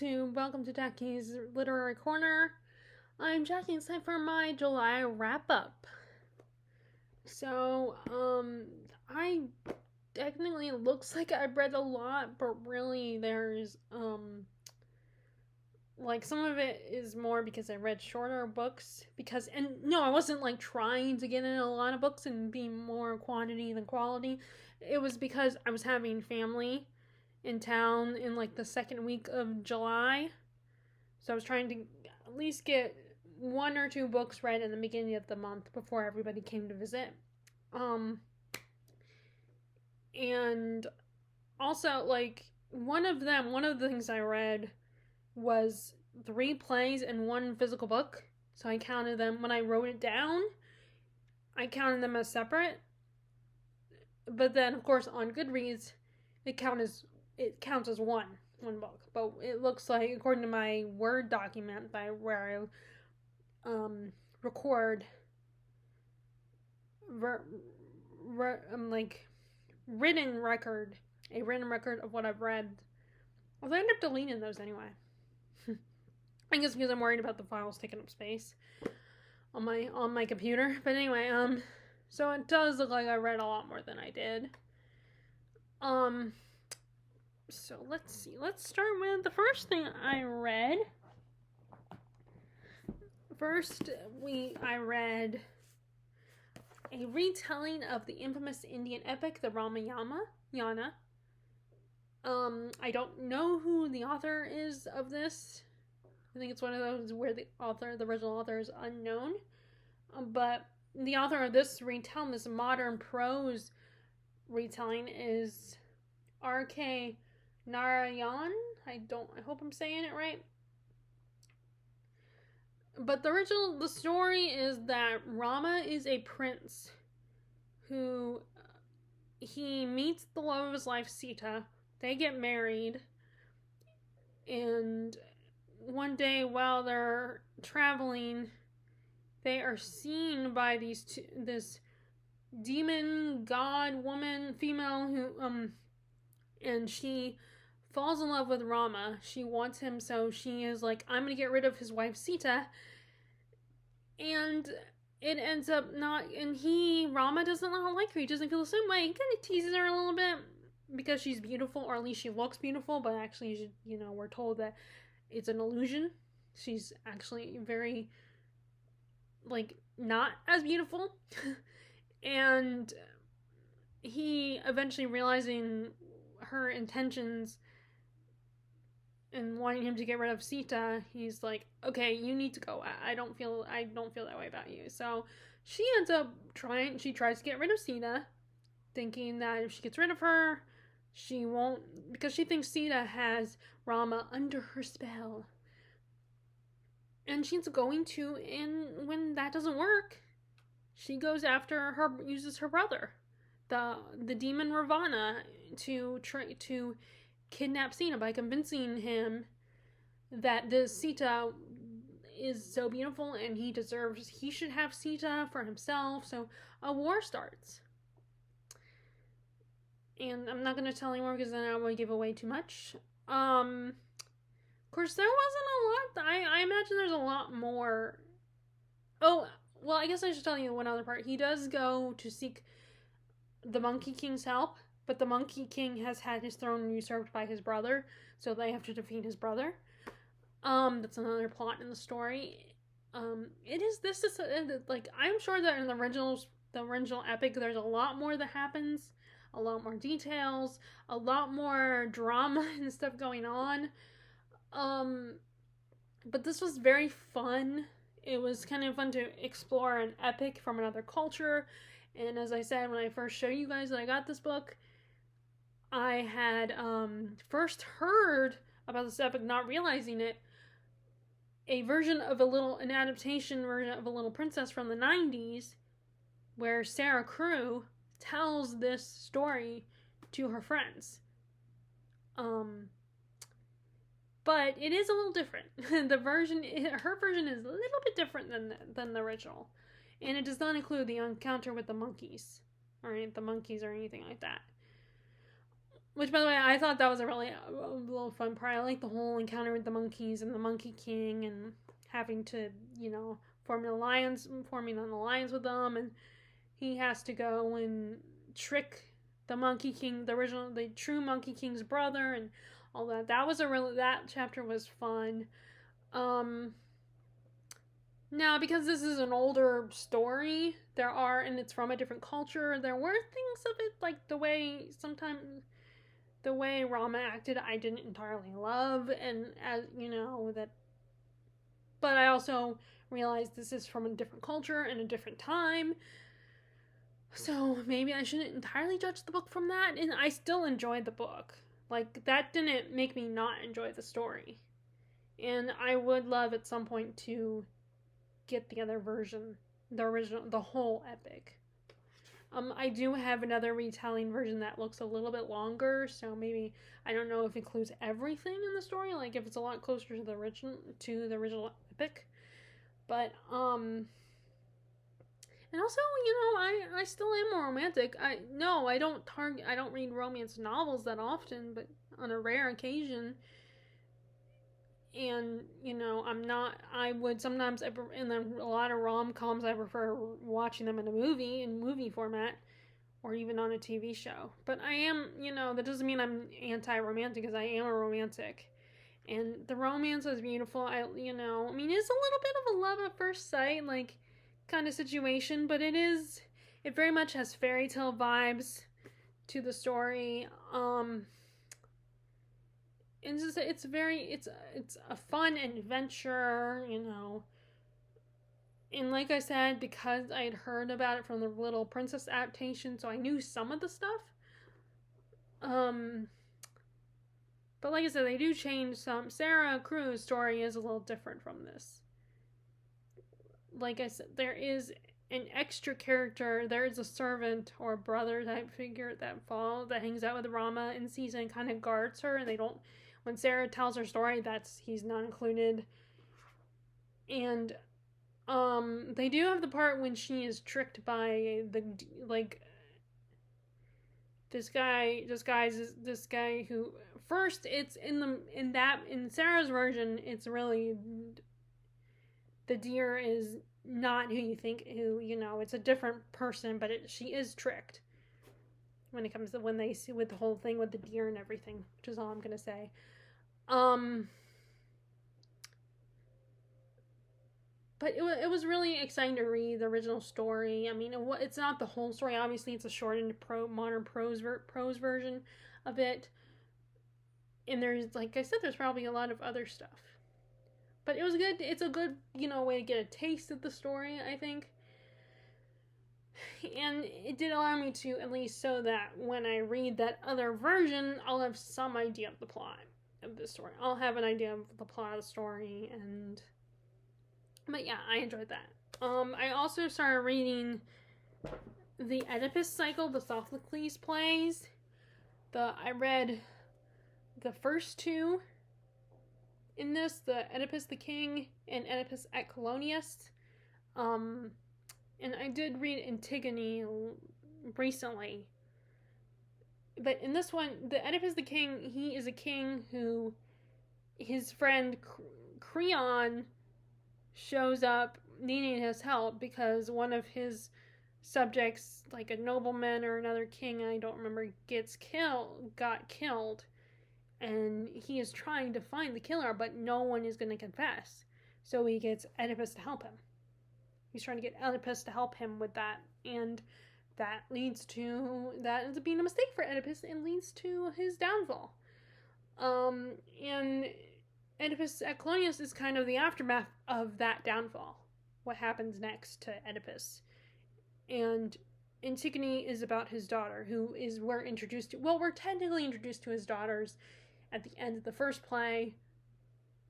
Welcome to Jackie's Literary Corner. I'm Jackie. It's time for my July wrap up. So, I technically it looks like I've read a lot, but really there's like some of it is more because I read shorter books I wasn't like trying to get in a lot of books and be more quantity than quality. It was because I was having family in town in like the second week of July. So I was trying to at least get one or two books read in the beginning of the month before everybody came to visit. And also like one of the things I read was 3 plays and 1 physical book. So I counted them when I wrote it down. I counted them as separate. But then of course on Goodreads it counts as one book. But it looks like according to my Word document where I record like a written record of what I've read. Although I end up deleting those anyway. I guess because I'm worried about the files taking up space on my computer. But anyway, so it does look like I read a lot more than I did. So let's see. Let's start with the first thing I read. First, I read a retelling of the infamous Indian epic, the Ramayana. I don't know who the author is of this. I think it's one of those where the original author is unknown. But the author of this retelling, this modern prose retelling, is R.K. Narayan. I hope I'm saying it right. But the story is that Rama is a prince who he meets the love of his life, Sita. They get married, and one day while they're traveling, they are seen by this demon god woman female who and she falls in love with Rama. She wants him, so she is like, I'm gonna get rid of his wife Sita. And it ends up not, and Rama doesn't like her. He doesn't feel the same way. He kind of teases her a little bit because she's beautiful, or at least she looks beautiful, but actually, we're told that it's an illusion. She's actually very, like, not as beautiful. And he eventually realizing her intentions and wanting him to get rid of Sita, he's like, okay, you need to go. I don't feel that way about you. So she tries to get rid of Sita, thinking that if she gets rid of her, she won't, because she thinks Sita has Rama under her spell. And she's going to, and when that doesn't work, she goes after uses her brother, the demon Ravana, to kidnap Sita by convincing him that the Sita is so beautiful and he should have Sita for himself. So a war starts. And I'm not going to tell anymore because then I will give away too much. Of course, there wasn't a lot. I imagine there's a lot more. Oh, well, I guess I should tell you one other part. He does go to seek the Monkey King's help, but the Monkey King has had his throne usurped by his brother, so they have to defeat his brother. That's another plot in the story. I'm sure that in the original epic, there's a lot more that happens, a lot more details, a lot more drama and stuff going on. But this was very fun. It was kind of fun to explore an epic from another culture. And as I said, when I first showed you guys that I got this book, I had first heard about this epic, not realizing it, an adaptation version of A Little Princess from the 90s, where Sarah Crew tells this story to her friends. But it is a little different. Her version is a little bit different than the original. And it does not include the encounter with the monkeys or anything like that. Which, by the way, I thought that was a really a little fun part. I like the whole encounter with the monkeys and the Monkey King, and having to, forming an alliance with them, and he has to go and trick the Monkey King, the true Monkey King's brother, and all that. That chapter was fun. Um, Now, because this is an older story, and it's from a different culture, there were things of it, like the way Rama acted, I didn't entirely love, and as you know, but I also realized this is from a different culture and a different time, so maybe I shouldn't entirely judge the book from that, and I still enjoyed the book. Like, that didn't make me not enjoy the story. And I would love at some point to get the other version, the original, the whole epic. I do have another retelling version that looks a little bit longer, so maybe I don't know if it includes everything in the story, like if it's a lot closer to the original epic. But and also, I still am a romantic. I don't read romance novels that often, but on a rare occasion. And I would sometimes, in a lot of rom-coms, I prefer watching them in movie format, or even on a TV show. But I am, that doesn't mean I'm anti-romantic, because I am a romantic. And the romance is beautiful. It's a little bit of a love at first sight, like, kind of situation, but it very much has fairy tale vibes to the story. And it's a fun adventure, and like I said, because I had heard about it from the Little Princess adaptation, so I knew some of the stuff. But like I said, they do change some. Sarah Crew's story is a little different from this. Like I said, there is an extra character. There is a servant or brother type figure that hangs out with Rama in season, kind of guards her, and they don't. When Sarah tells her story, he's not included. And they do have the part when she is tricked by this guy who, first, it's in Sarah's version, it's really, the deer is not who you think, it's a different person, but she is tricked when it comes to when they see with the whole thing with the deer and everything, which is all I'm gonna say. But it was really exciting to read the original story. I mean, it's not the whole story. Obviously, it's a shortened modern prose version of it. And there's, like I said, there's probably a lot of other stuff. But it was good. It's a good, way to get a taste of the story, I think. And it did allow me to, at least, so that when I read that other version, I'll have some idea of the plot of the story. I'll have an idea of the plot of the story, but yeah, I enjoyed that. I also started reading the Oedipus cycle, the Sophocles plays. I read the first two in this, the Oedipus the King and Oedipus at Colonius. And I did read Antigone recently. But in this one, the Oedipus the King, he is a king who, his friend Creon shows up needing his help because one of his subjects, like a nobleman or another king, I don't remember, got killed. And he is trying to find the killer, but no one is going to confess. So he gets Oedipus to help him. He's trying to get Oedipus to help him with that. And that ends up being a mistake for Oedipus and leads to his downfall. And Oedipus at Colonius is kind of the aftermath of that downfall. What happens next to Oedipus. And Antigone is about his daughter, we're technically introduced to his daughters at the end of the first play,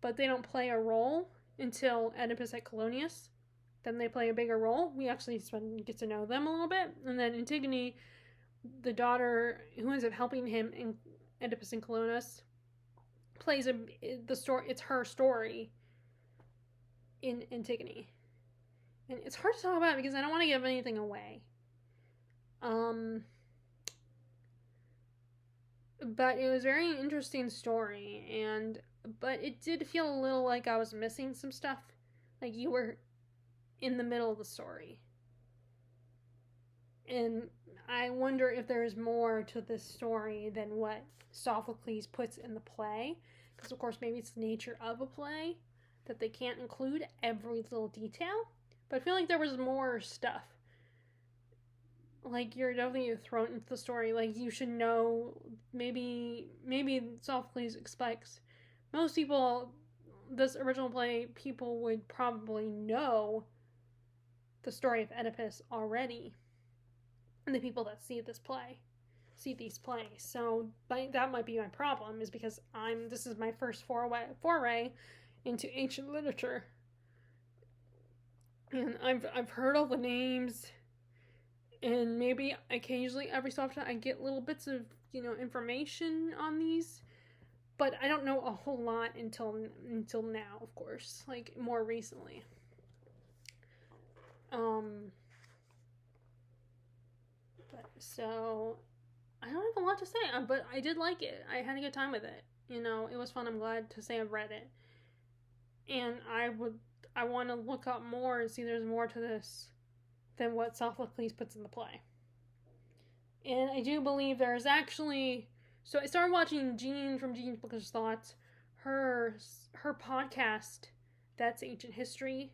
but they don't play a role until Oedipus at Colonius. Then they play a bigger role. We actually get to know them a little bit. And then Antigone, the daughter who ends up helping him in Oedipus and Colonus, plays the story. It's her story in Antigone. And it's hard to talk about because I don't want to give anything away. but it was a very interesting story, but it did feel a little like I was missing some stuff. Like you were in the middle of the story. And I wonder if there's more to this story than what Sophocles puts in the play. Because, of course, maybe it's the nature of a play that they can't include every little detail. But I feel like there was more stuff. Like, you're definitely thrown into the story. Like, you should know, maybe Sophocles expects most people, this original play, people would probably know the story of Oedipus already. And the people that see these plays. So that might be my problem, is because this is my first foray into ancient literature. And I've heard all the names, and maybe occasionally every so often I get little bits of, information on these, but I don't know a whole lot until now, of course, like more recently. So I don't have a lot to say, but I did like it. I had a good time with it. It was fun. I'm glad to say I've read it. And I want to look up more and see there's more to this than what Sophocles puts in the play. And I do believe there's actually... So I started watching Jean from Jean's Bookish Thoughts, her podcast, That's Ancient History.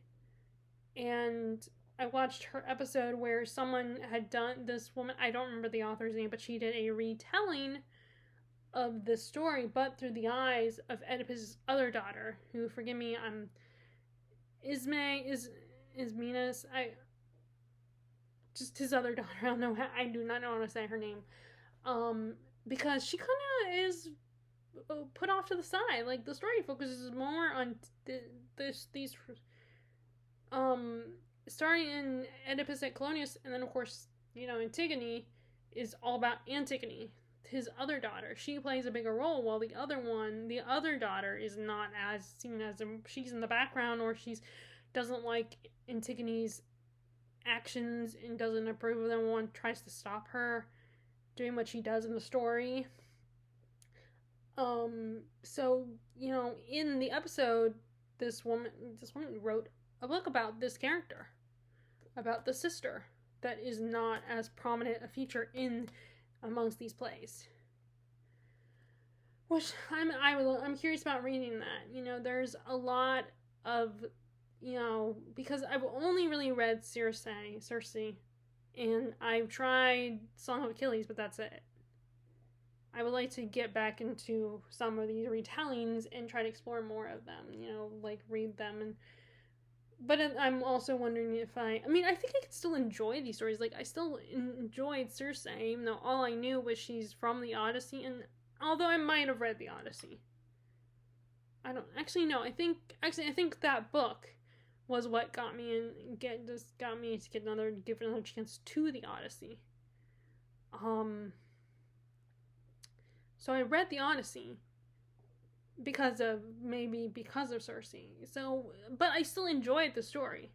And I watched her episode where someone had done, this woman, I don't remember the author's name, but she did a retelling of this story, but through the eyes of Oedipus' other daughter, who, forgive me, Ismenos, just his other daughter, I do not know how to say her name, because she kind of is put off to the side. Like, the story focuses more on these starting in Oedipus at Colonius, and then of course, Antigone is all about Antigone, his other daughter. She plays a bigger role, while the other daughter is not as seen as she's in the background, or doesn't like Antigone's actions and doesn't approve of them. One tries to stop her doing what she does in the story. So, in the episode, this woman wrote a book about this character, about the sister, that is not as prominent a feature amongst these plays. Which I'm curious about reading that. There's a lot of, because I've only really read Circe, and I've tried Song of Achilles, but that's it. I would like to get back into some of these retellings and try to explore more of them, like read them. But I'm also wondering if I think I could still enjoy these stories. Like, I still enjoyed Circe, even though all I knew was she's from the Odyssey, and although I might have read the Odyssey. I don't actually know. I think that book was what got me to give another chance to the Odyssey. So I read the Odyssey because of Circe. So, but I still enjoyed the story.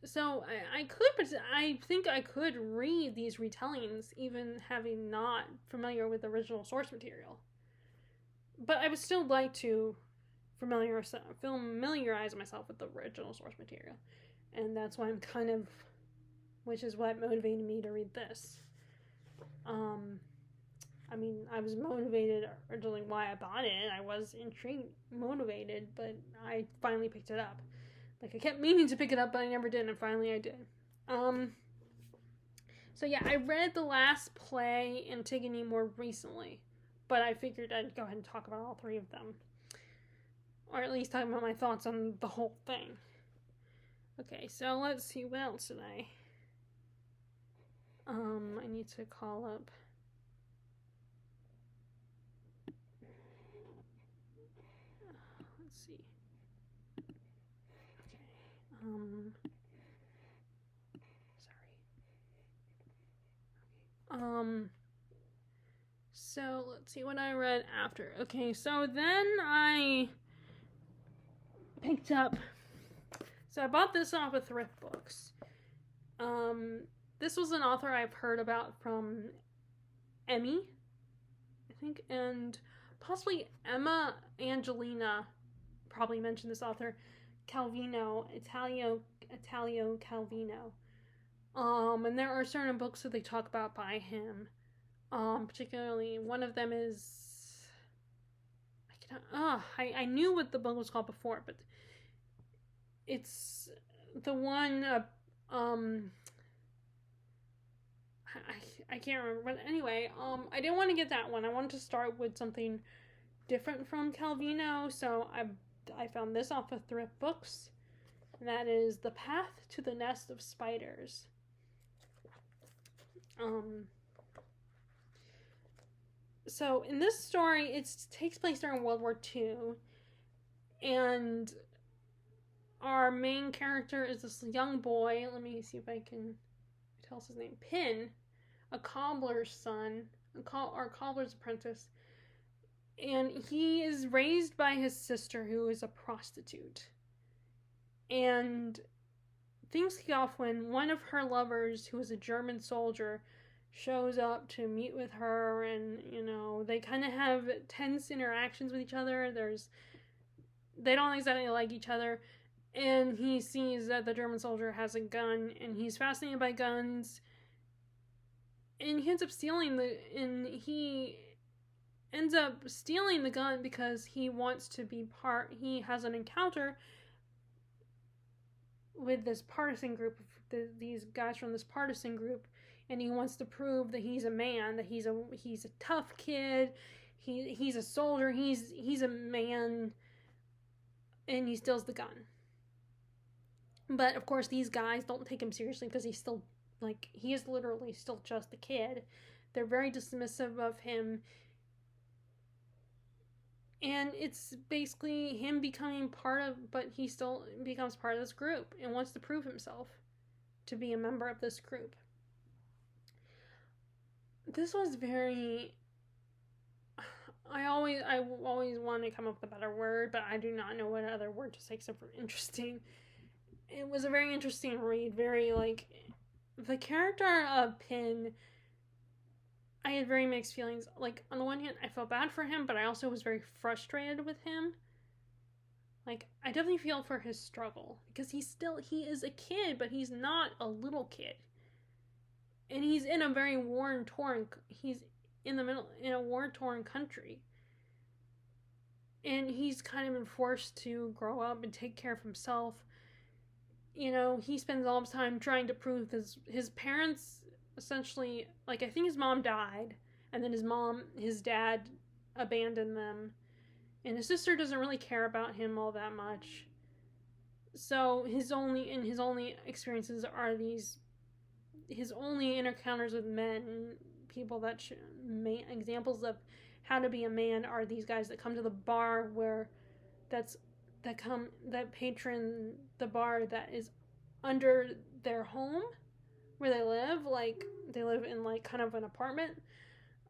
So I think I could read these retellings even having not familiar with the original source material. But I would still like to familiarize myself with the original source material. And that's why which is what motivated me to read this. I was motivated originally why I bought it. I was motivated, but I finally picked it up. Like, I kept meaning to pick it up, but I never did, and finally I did. So yeah, I read the last play, Antigone, more recently, but I figured I'd go ahead and talk about all three of them. Or at least talk about my thoughts on the whole thing. Okay, so let's see, what else did I need to call up. Let's see. Okay. Sorry. So let's see what I read after. Okay, so then I picked up. So I bought this off of Thrift Books. This was an author I've heard about from Emmy, think, and possibly Emma Angelina probably mentioned this author, Calvino, Italio Calvino. And there are certain books that they talk about by him. Particularly one of them is I knew what the book was called before, but it's the one I can't remember, but anyway, I didn't want to get that one. I wanted to start with something different from Calvino, so I found this off of Thrift Books, and that is The Path to the Nest of Spiders. So in this story, it takes place during World War II, and our main character is this young boy. Let me see if I can tell us his name. Pin, a cobbler's son, or cobbler's apprentice, and he is raised by his sister, who is a prostitute. And things kick off when one of her lovers, who is a German soldier, shows up to meet with her, and they kind of have tense interactions with each other. They don't exactly like each other, and he sees that the German soldier has a gun, and he's fascinated by guns, and he ends up stealing the gun because he wants to be he has an encounter with this partisan group of these guys from this partisan group, and he wants to prove that he's a man, that he's a tough kid, he's a soldier, he's a man, and he steals the gun. But of course these guys don't take him seriously because he is literally still just a kid. They're very dismissive of him, and it's basically him becoming but he still becomes part of this group and wants to prove himself to be a member of this group. This was very... I always want to come up with a better word, but I do not know what other word to say except for interesting. It was a very interesting read. Very, the character of Pin, I had very mixed feelings. On the one hand, I felt bad for him, but I also was very frustrated with him. I definitely feel for his struggle, because he is a kid, but he's not a little kid. And he's in a very he's in a war-torn country. And he's kind of been forced to grow up and take care of himself. He spends all his time trying to prove his parents, essentially, I think his mom died, and then his dad abandoned them, and his sister doesn't really care about him all that much. So his only experiences are his only encounters with men, people that examples of how to be a man are these guys that come to the bar that patron the bar that is under their home where they live. They live in kind of an apartment,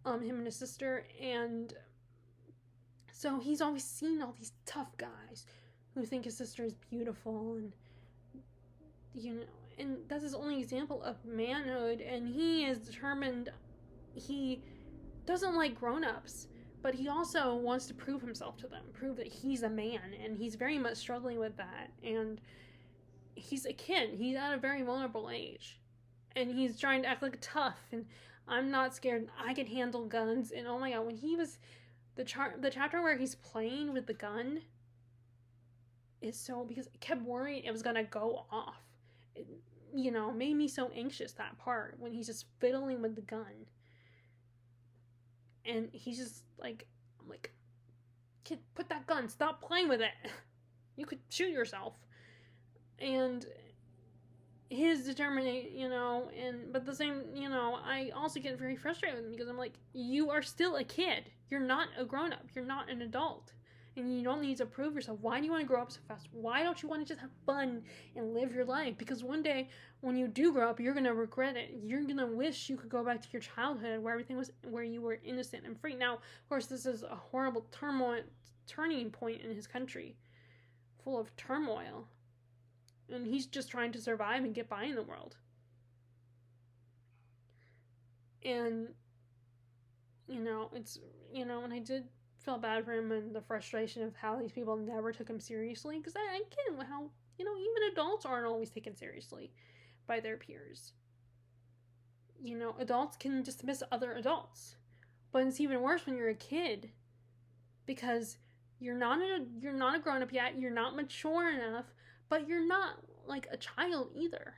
him and his sister, and so he's always seen all these tough guys who think his sister is beautiful, and and that's his only example of manhood, and he is determined. He doesn't like grown-ups, but he also wants to prove himself to them, prove that he's a man, and he's very much struggling with that. And he's a kid. He's at a very vulnerable age, and he's trying to act tough, and I'm not scared, I can handle guns. And oh my god, when he was the chapter where he's playing with the gun is because I kept worrying it was gonna go off. It, made me so anxious, that part when he's just fiddling with the gun. And he's just I'm like, kid, put that gun, stop playing with it. You could shoot yourself. And his determination, but the same, I also get very frustrated with him because I'm like, you are still a kid. You're not a grown-up. You're not an adult. And you don't need to prove yourself. Why do you want to grow up so fast? Why don't you want to just have fun and live your life? Because one day, when you do grow up, you're going to regret it. You're going to wish you could go back to your childhood where you were innocent and free. Now, of course, this is a horrible turning point in his country, full of turmoil. And he's just trying to survive and get by in the world. And, it's, and I did feel bad for him and the frustration of how these people never took him seriously, because I get how, even adults aren't always taken seriously by their peers. Adults can dismiss other adults, but it's even worse when you're a kid, because you're not a grown up yet, you're not mature enough, but you're not like a child either.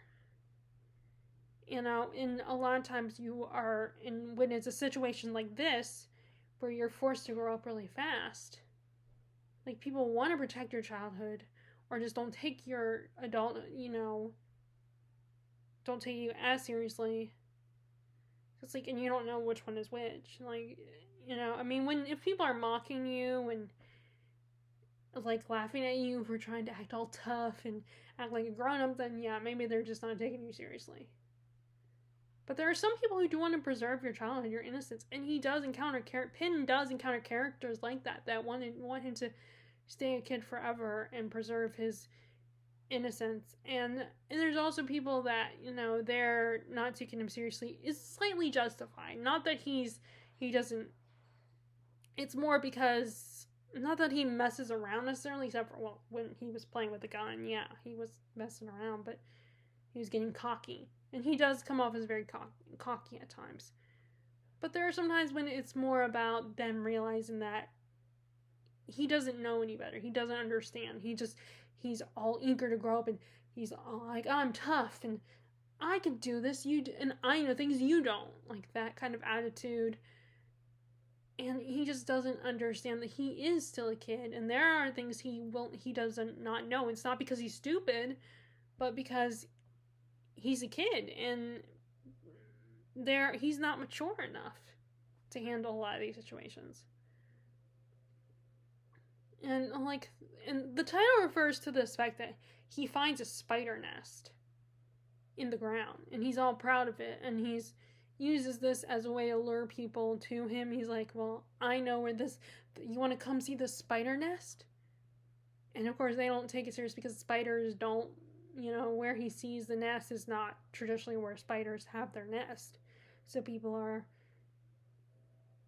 And a lot of times you are when it's a situation like this where you're forced to grow up really fast, like, people want to protect your childhood, or just don't take your adult, don't take you as seriously. It's like, and you don't know which one is which. Like, if people are mocking you and like laughing at you for trying to act all tough and act like a grown-up, then yeah, maybe they're just not taking you seriously. But there are some people who do want to preserve your childhood, your innocence, and Pin does encounter characters like that want him to stay a kid forever and preserve his innocence. And there's also people that, they're not taking him seriously is slightly justified. Not that he doesn't. It's more because, not that he messes around necessarily, except for, well, when he was playing with the gun, yeah, he was messing around, but he was getting cocky. And he does come off as very cocky at times. But there are some times when it's more about them realizing that he doesn't know any better. He doesn't understand. He's all eager to grow up, and he's all like, I'm tough, and I can do this, and I know things you don't. Like, that kind of attitude. And he just doesn't understand that he is still a kid, and there are things he doesn't not know. It's not because he's stupid, but because he's a kid, and he's not mature enough to handle a lot of these situations. And the title refers to the fact that he finds a spider nest in the ground, and he's all proud of it, and he's uses this as a way to lure people to him. He's like, well, I know where you want to come see the spider nest? And of course they don't take it serious, because spiders don't, where he sees the nest is not traditionally where spiders have their nest. So people are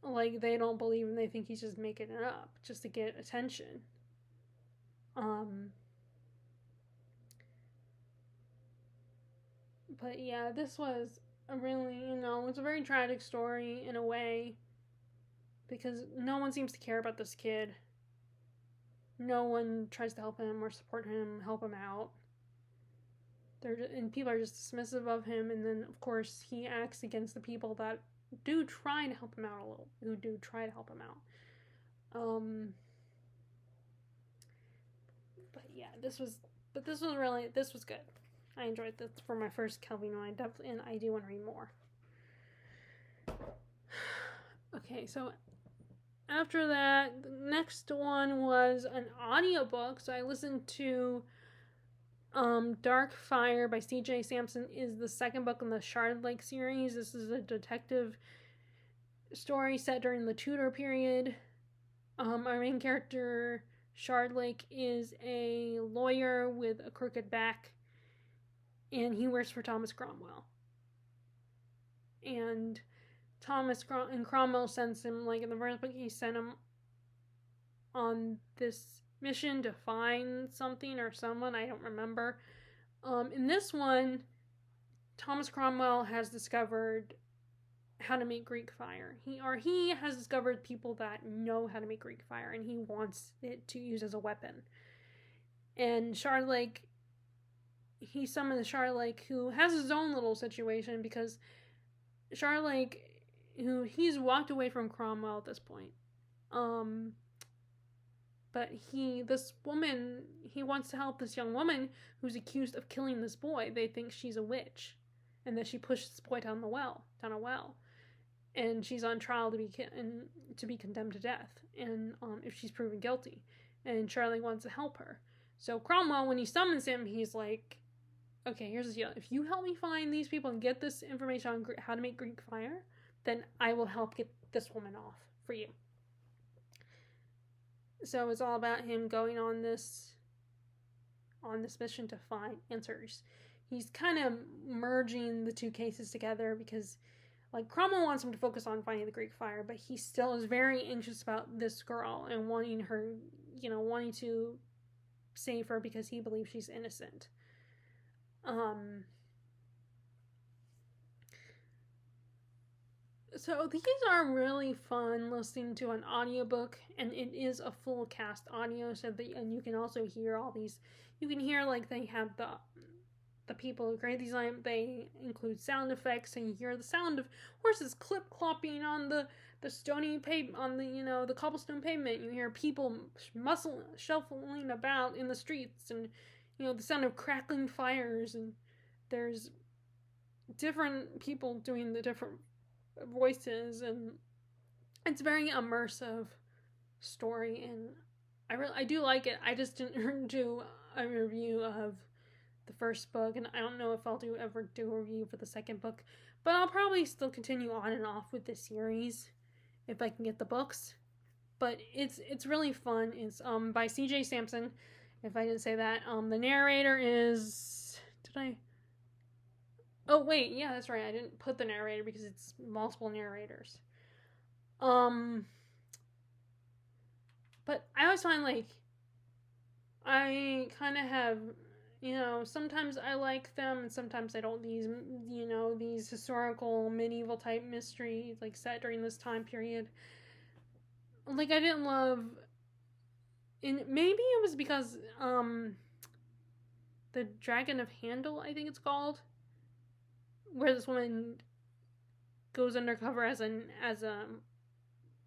like, they don't believe him. They think he's just making it up just to get attention. But yeah, this was a really, it's a very tragic story in a way, because no one seems to care about this kid. No one tries to help him or support him, help him out. And people are just dismissive of him, and then of course he acts against the people that do try to help him out a little. Who do try to help him out. But yeah, this was good. I enjoyed this for my first Calvino. And I do want to read more. Okay, so after that, the next one was an audiobook. So I listened to Dark Fire by C.J. Sampson. Is the second book in the Shard Lake series. This is a detective story set during the Tudor period. Our main character, Shard Lake, is a lawyer with a crooked back, and he works for Thomas Cromwell. And Cromwell sends him, like in the first book, he sent him on this mission to find something or someone, I don't remember. In this one, Thomas Cromwell has discovered how to make Greek fire. He has discovered people that know how to make Greek fire, and he wants it to use as a weapon. And Shard Lake, he summons Shard Lake, who has his own little situation, because Shard Lake, he's walked away from Cromwell at this point. But this woman, he wants to help this young woman who's accused of killing this boy. They think she's a witch, and that she pushed this boy down a well. And she's on trial to be condemned to death, and if she's proven guilty. And Charlie wants to help her. So Cromwell, when he summons him, he's like, okay, here's the deal. If you help me find these people and get this information on how to make Greek fire, then I will help get this woman off for you. So it's all about him going on this mission to find answers. He's kind of merging the two cases together, because Like, Cromwell wants him to focus on finding the Greek fire, but he still is very anxious about this girl and wanting her, wanting to save her because he believes she's innocent. So these are really fun listening to an audiobook, and it is a full cast audio, and you can also hear all these, you can hear, like, they have the people who create these, they include sound effects, and you hear the sound of horses clip-clopping on the stony pavement, on the cobblestone pavement. You hear people shuffling about in the streets, and, the sound of crackling fires, and there's different people doing the different voices, and it's a very immersive story, and I do like it. I just didn't do a review of the first book, and I don't know if I'll ever do a review for the second book, but I'll probably still continue on and off with this series if I can get the books. But it's really fun. It's by C.J. Sampson, if I didn't say that. The narrator is, oh wait, yeah, that's right, I didn't put the narrator because it's multiple narrators. But I always find, like, I kind of have, sometimes I like them and sometimes I don't. These historical medieval type mysteries, like, set during this time period. Like, I didn't love, and maybe it was because, the Dragon of Handel, I think it's called, where this woman goes undercover as a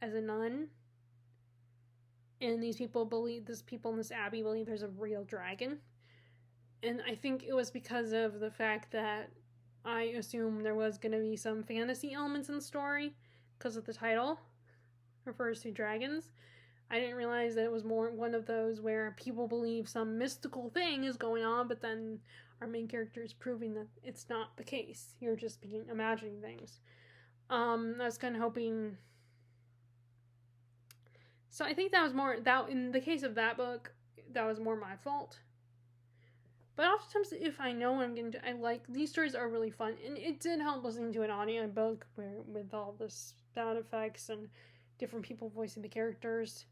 nun, and these people in this abbey believe there's a real dragon. And I think it was because of the fact that I assumed there was going to be some fantasy elements in the story, because of the title refers to dragons. I didn't realize that it was more one of those where people believe some mystical thing is going on, but then our main character is proving that it's not the case. You're just imagining things. I was kind of hoping. So I think that was more, that in the case of that book, that was more my fault. But oftentimes, if I know what I'm getting to, I like, these stories are really fun. And it did help listening to an audiobook with all the sound effects and different people voicing the characters.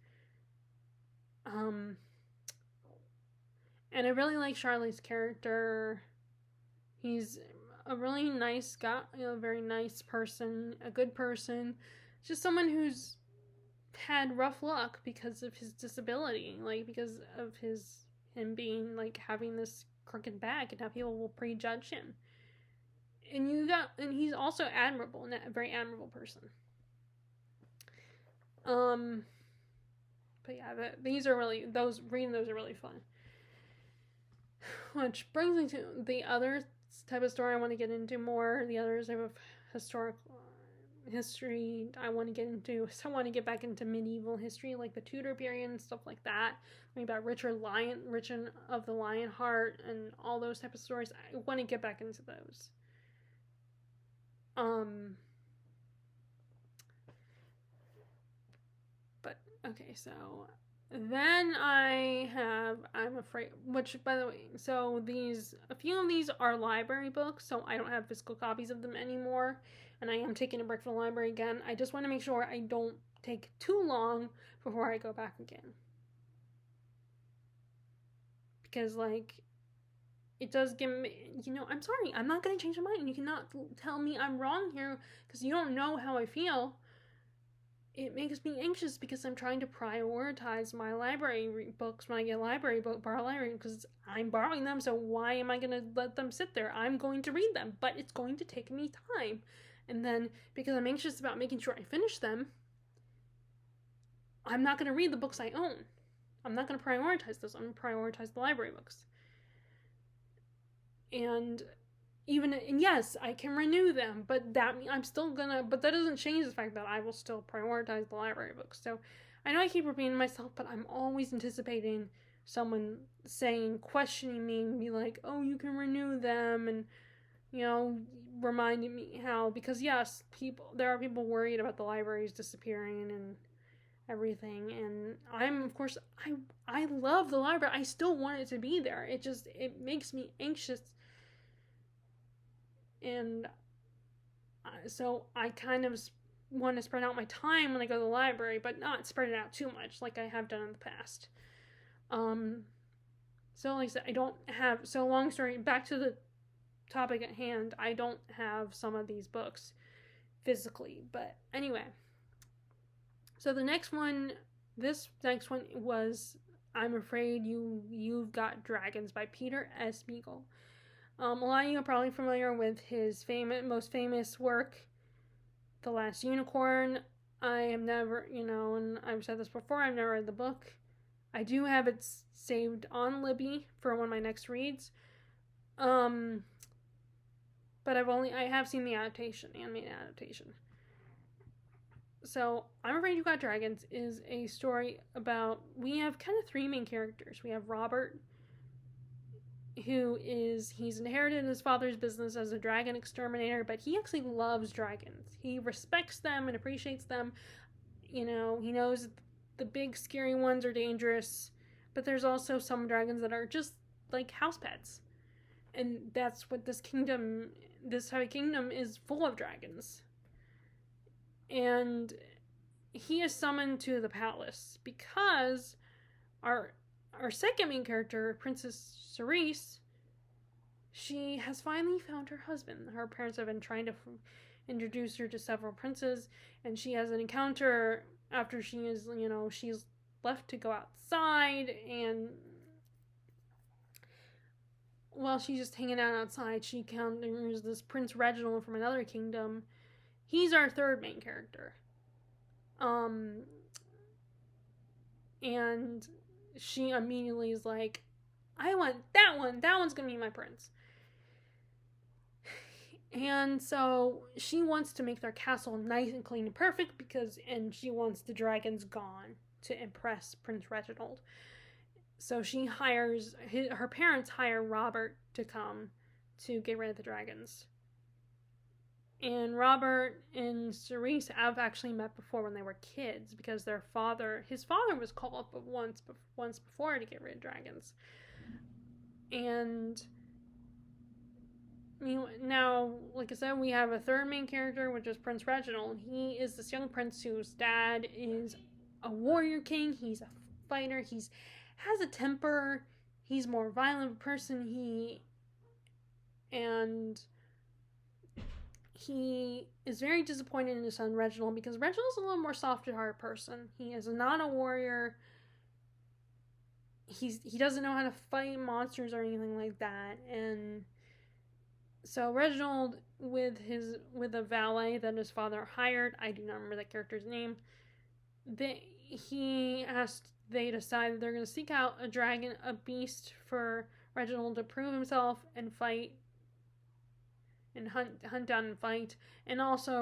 And I really like Charlie's character. He's a really nice guy, a very nice person, a good person. Just someone who's had rough luck because of his disability, like, because of him being, like, having this crooked back, and how people will prejudge him. And he's also admirable, a very admirable person. But yeah, reading those are really fun. Which brings me to the other type of story I want to get into more, the other type of historical history I want to get into. So I want to get back into medieval history, like the Tudor period and stuff like that. Maybe about Richard of the Lionheart and all those type of stories. I want to get back into those. But okay, so then I'm afraid, which, by the way, so a few of these are library books, so I don't have physical copies of them anymore, and I am taking a break from the library again. I just want to make sure I don't take too long before I go back again. Because, like, it does give me, I'm sorry, I'm not going to change my mind. You cannot tell me I'm wrong here, because you don't know how I feel. It makes me anxious because I'm trying to prioritize my library books when I get borrow library, because I'm borrowing them, so why am I going to let them sit there? I'm going to read them, but it's going to take me time. And then, because I'm anxious about making sure I finish them, I'm not going to read the books I own. I'm not going to prioritize those. I'm going to prioritize the library books. And yes, I can renew them, but that doesn't change the fact that I will still prioritize the library books. So I know I keep repeating myself, but I'm always anticipating someone questioning me, and be like, oh, you can renew them, and, reminding me how, because yes, there are people worried about the libraries disappearing and everything, and I love the library. I still want it to be there. It makes me anxious. And So I kind of want to spread out my time when I go to the library, but not spread it out too much like I have done in the past. So like I said, I don't have, so long story, back to the topic at hand, I don't have some of these books physically, but anyway. So this next one was I'm Afraid You've Got Dragons by Peter S. Beagle. A lot of you are probably familiar with his most famous work, The Last Unicorn. I have never, and I've said this before, I've never read the book. I do have it saved on Libby for one of my next reads. But I have seen the animated adaptation. So, I'm Afraid You Got Dragons is a story about, we have kind of three main characters. We have Robert, he's inherited his father's business as a dragon exterminator, but he actually loves dragons. He respects them and appreciates them. He knows the big scary ones are dangerous, but there's also some dragons that are just like house pets. And that's what this Happy Kingdom is full of dragons. And he is summoned to the palace because our second main character, Princess Cerise, she has finally found her husband. Her parents have been trying to introduce her to several princes, and she has an encounter after she's left to go outside, and while she's just hanging out outside, she encounters this Prince Reginald from another kingdom. He's our third main character. And she immediately is like, I want that one. That one's going to be my prince. And so she wants to make their castle nice and clean and perfect and she wants the dragons gone to impress Prince Reginald. So her parents hire Robert to come to get rid of the dragons. And Robert and Cerise have actually met before when they were kids because his father was called up once before to get rid of dragons. And now, like I said, we have a third main character, which is Prince Reginald. He is this young prince whose dad is a warrior king. He's a fighter. He has a temper. He's more violent of a person. He is very disappointed in his son Reginald because Reginald's a little more soft-hearted person. He is not a warrior. He doesn't know how to fight monsters or anything like that. And so Reginald, with a valet that his father hired, I do not remember that character's name, they decided they're going to seek out a beast for Reginald to prove himself and fight and hunt down and fight. And also,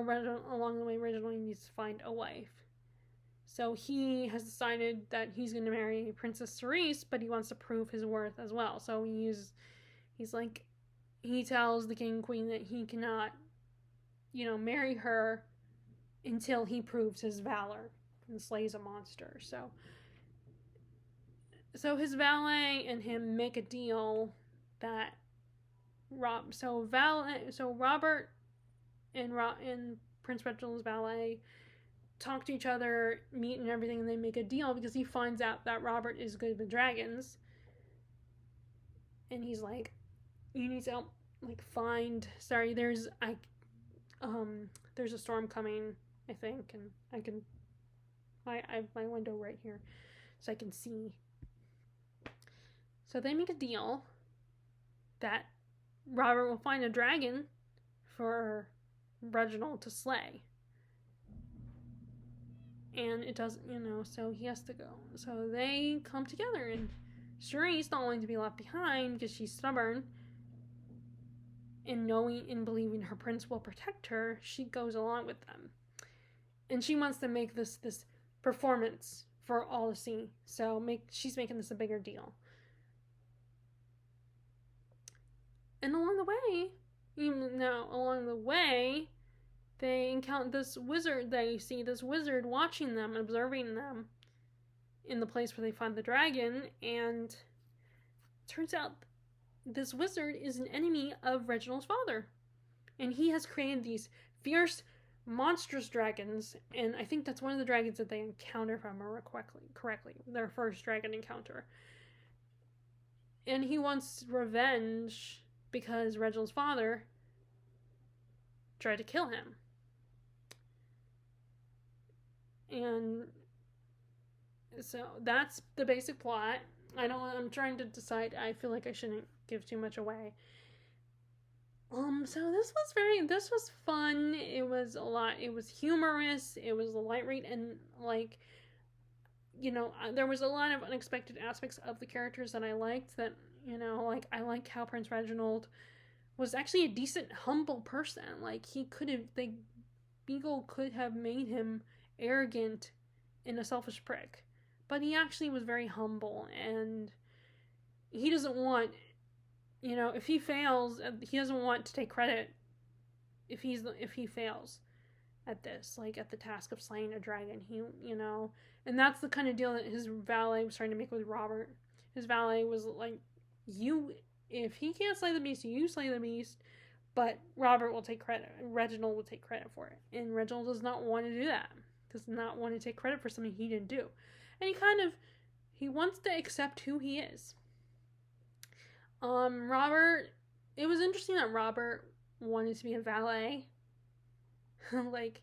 along the way, Reginald needs to find a wife. So he has decided that he's going to marry Princess Cerise, but he wants to prove his worth as well. So he tells the king and queen that he cannot, marry her until he proves his valor and slays a monster. So his valet and him make a deal that Robert and Prince Reginald's valet talk to each other, meet and everything, and they make a deal because he finds out that Robert is good with dragons. And he's like, you need to help, there's a storm coming, I think, and I have my window right here so I can see. So they make a deal that Robert will find a dragon for Reginald to slay. And it doesn't, so he has to go. So they come together, and Cerise, not wanting to be left behind because she's stubborn, and knowing and believing her prince will protect her, she goes along with them. And she wants to make this performance for all to see. So she's making this a bigger deal. And along the way, they encounter this wizard. They see this wizard watching them, observing them in the place where they find the dragon. And it turns out this wizard is an enemy of Reginald's father. And he has created these fierce, monstrous dragons, and I think that's one of the dragons that they encounter, if I remember correctly, their first dragon encounter. And he wants revenge because Reginald's father tried to kill him. And so that's the basic plot. I'm trying to decide. I feel like I shouldn't give too much away. So this was fun. It was a lot. It was humorous. It was a light read, and like, there was a lot of unexpected aspects of the characters that I liked. That like I like how Prince Reginald was actually a decent, humble person. Like Beagle could have made him arrogant and a selfish prick, but he actually was very humble, and he doesn't want, if he fails, he doesn't want to take credit if he fails at this, like at the task of slaying a dragon. And that's the kind of deal that his valet was trying to make with Robert. His valet was like, if he can't slay the beast, you slay the beast, but Reginald will take credit for it. And Reginald does not want to do that. Does not want to take credit for something he didn't do. And he wants to accept who he is. Robert, it was interesting that Robert wanted to be a valet. Like,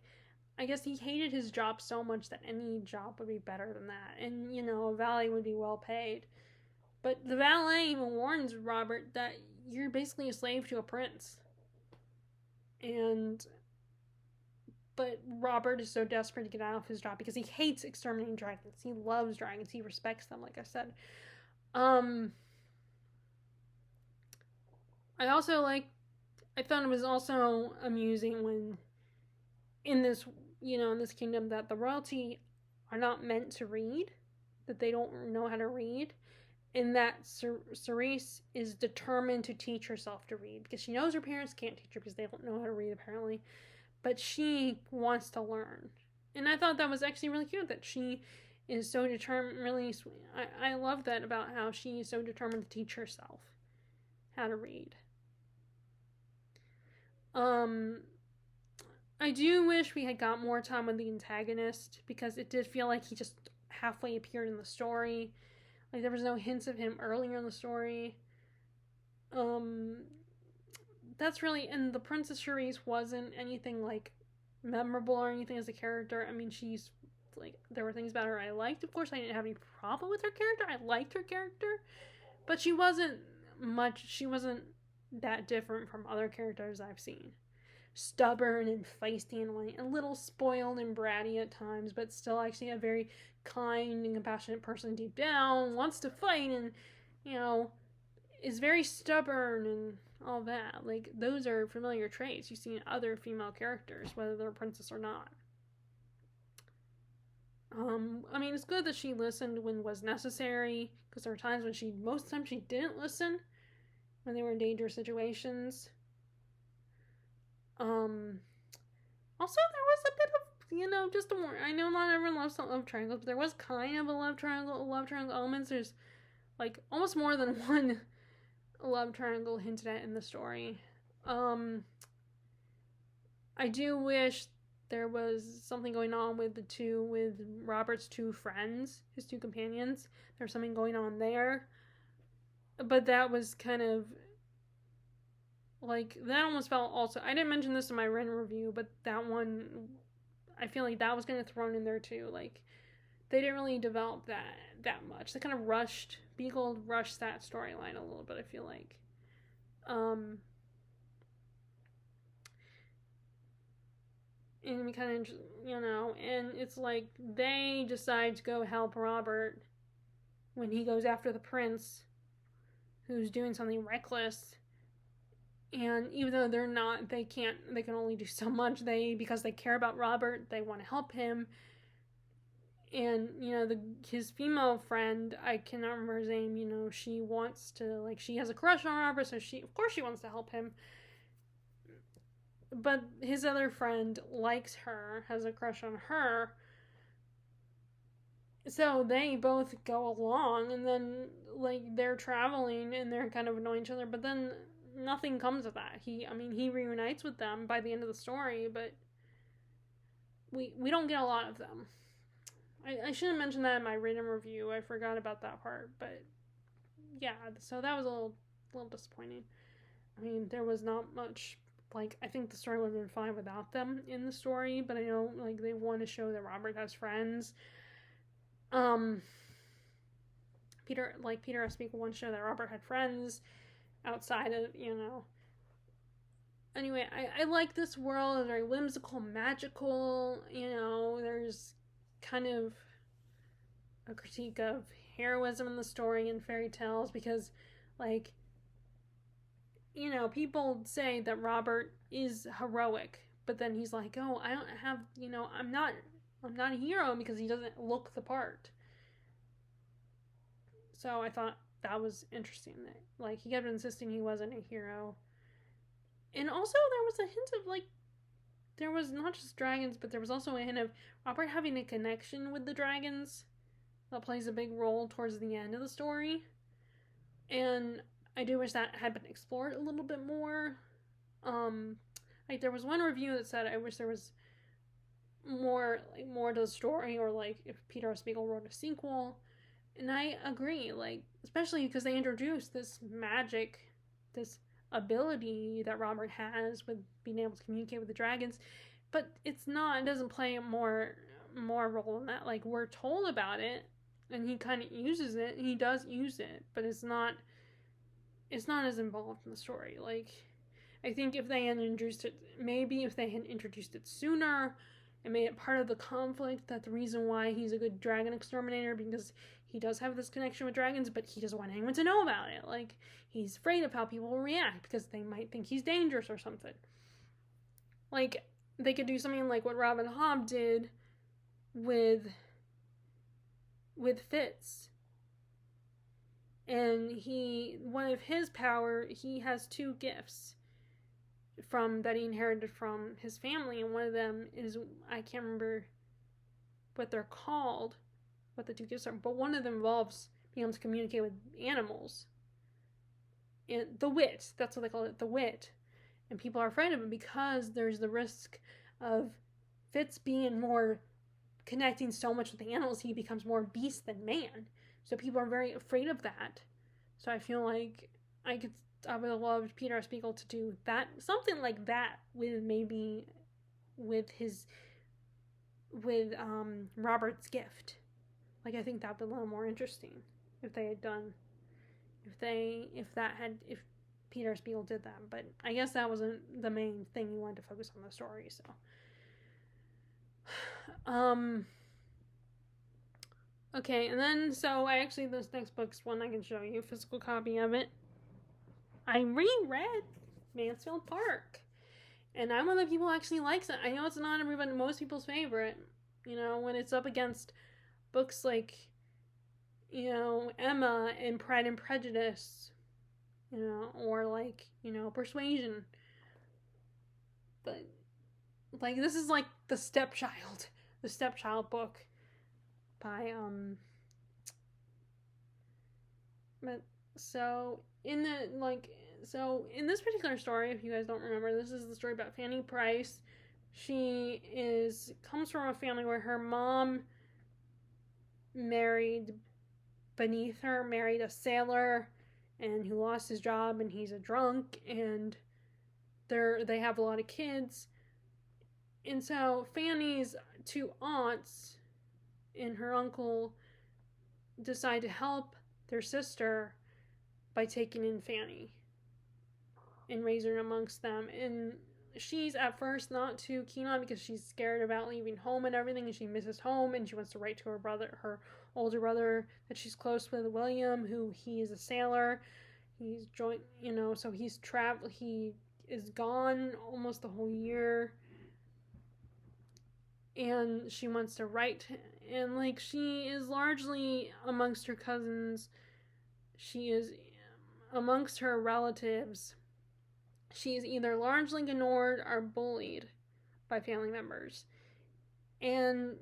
I guess he hated his job so much that any job would be better than that. And, a valet would be well paid. But the valet even warns Robert that you're basically a slave to a prince. But Robert is so desperate to get out of his job because he hates exterminating dragons. He loves dragons. He respects them, like I said. I thought it was also amusing when in this kingdom that the royalty are not meant to read, that they don't know how to read, and that Cerise is determined to teach herself to read because she knows her parents can't teach her because they don't know how to read apparently, but she wants to learn. And I thought that was actually really cute that she is so determined. Really, I love that about how she is so determined to teach herself how to read. I do wish we had got more time with the antagonist because it did feel like he just halfway appeared in the story. Like there was no hints of him earlier in the story. That's really, and the Princess Cerise wasn't anything like memorable or anything as a character. I mean, she's like, there were things about her I liked. Of course, I didn't have any problem with her character. I liked her character, but she wasn't that different from other characters I've seen. Stubborn and feisty and a little spoiled and bratty at times, but still actually a very kind and compassionate person deep down, wants to fight and, is very stubborn and all that. Like, those are familiar traits you see in other female characters, whether they're a princess or not. I mean, it's good that she listened when was necessary, because there were times when most of the time she didn't listen when they were in dangerous situations. Also, there was a bit of, just a more, I know not everyone loves love triangles, but there was kind of a love triangle elements. There's, like, almost more than one love triangle hinted at in the story. I do wish there was something going on with Robert's two friends, his two companions. There's something going on there. But that was kind of, like, that almost felt also, I didn't mention this in my Ren review, but that one, I feel like that was kind of thrown in there too. Like, they didn't really develop that much. They kind of Beagle rushed that storyline a little bit, I feel like. And we kind of, and it's like they decide to go help Robert when he goes after the prince who's doing something reckless. And even though they can only do so much, because they care about Robert, they want to help him. And, his female friend, I cannot remember his name, she wants to, like, she has a crush on Robert, so of course she wants to help him. But his other friend likes her, has a crush on her. So they both go along, and then, like, they're traveling, and they're kind of annoying each other, but then nothing comes of that. He reunites with them by the end of the story, but we don't get a lot of them. I should have mentioned that in my written review. I forgot about that part, but yeah, so that was a little disappointing. I mean, there was not much. Like, I think the story would have been fine without them in the story, but I know, like, they want to show that Robert has friends. Peter S. Beagle wants to show that Robert had friends outside of, Anyway, I like this world. It's very whimsical, magical, there's kind of a critique of heroism in the story and fairy tales because, like, people say that Robert is heroic, but then he's like, oh, I don't have, I'm not a hero because he doesn't look the part. So I thought that was interesting that, like, he kept insisting he wasn't a hero. And also there was a hint of, like, there was not just dragons, but there was also a hint of Robert having a connection with the dragons that plays a big role towards the end of the story. And I do wish that had been explored a little bit more. Like, there was one review that said I wish there was more to the story, or like if Peter S. Beagle wrote a sequel. And I agree, like, especially because they introduced this magic, this ability that Robert has with being able to communicate with the dragons, but it doesn't play a more role in that. Like, we're told about it, and he kind of uses it, and he does use it, but it's not as involved in the story. Like, I think if they had introduced it sooner and made it part of the conflict, that the reason why he's a good dragon exterminator, because he does have this connection with dragons, but he doesn't want anyone to know about it. Like, he's afraid of how people will react because they might think he's dangerous or something. Like, they could do something like what Robin Hobb did with Fitz. And one of his power, he has two gifts that he inherited from his family, and one of them is, I can't remember what they're called, what the two gifts are, but one of them involves being able to communicate with animals. And the wit, that's what they call it, the wit. And people are afraid of it because there's the risk of Fitz being more connecting so much with the animals, he becomes more beast than man. So people are very afraid of that. So I feel like I would have loved Peter S. Beagle to do that, something like that, with Robert's gift. Like, I think that'd be a little more interesting if they had done, if Peter S. Beagle did that. But I guess that wasn't the main thing he wanted to focus on the story. So, okay, and then this next book's one I can show you, a physical copy of it. I reread Mansfield Park, and I'm one of the people who actually likes it. I know it's not most people's favorite, when it's up against books like, Emma and Pride and Prejudice, or like, Persuasion. But, like, this is like the stepchild book by, but, so, in this particular story, if you guys don't remember, this is the story about Fanny Price. She comes from a family where her mom married a sailor, and who lost his job, and he's a drunk, and they have a lot of kids. And so Fanny's two aunts and her uncle decide to help their sister by taking in Fanny and raising her amongst them. And she's at first not too keen on, because she's scared about leaving home and everything, and she misses home, and she wants to write to her older brother that she's close with, William, who he is a sailor. He's joined, so he is gone almost the whole year, and she wants to write, and, like, she is largely amongst her cousins. She is amongst her relatives. She is either largely ignored or bullied by family members. And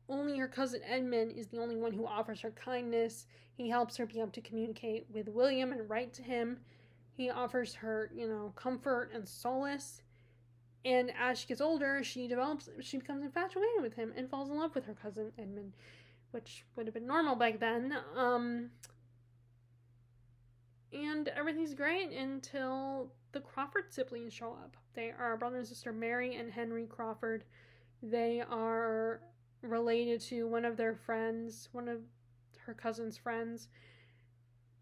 only her cousin Edmund is the only one who offers her kindness. He helps her be able to communicate with William and write to him. He offers her, comfort and solace. And as she gets older, she becomes infatuated with him and falls in love with her cousin Edmund, which would have been normal back then. And everything's great until the Crawford siblings show up. They are brother and sister Mary and Henry Crawford. They are related to one of their friends, one of her cousin's friends,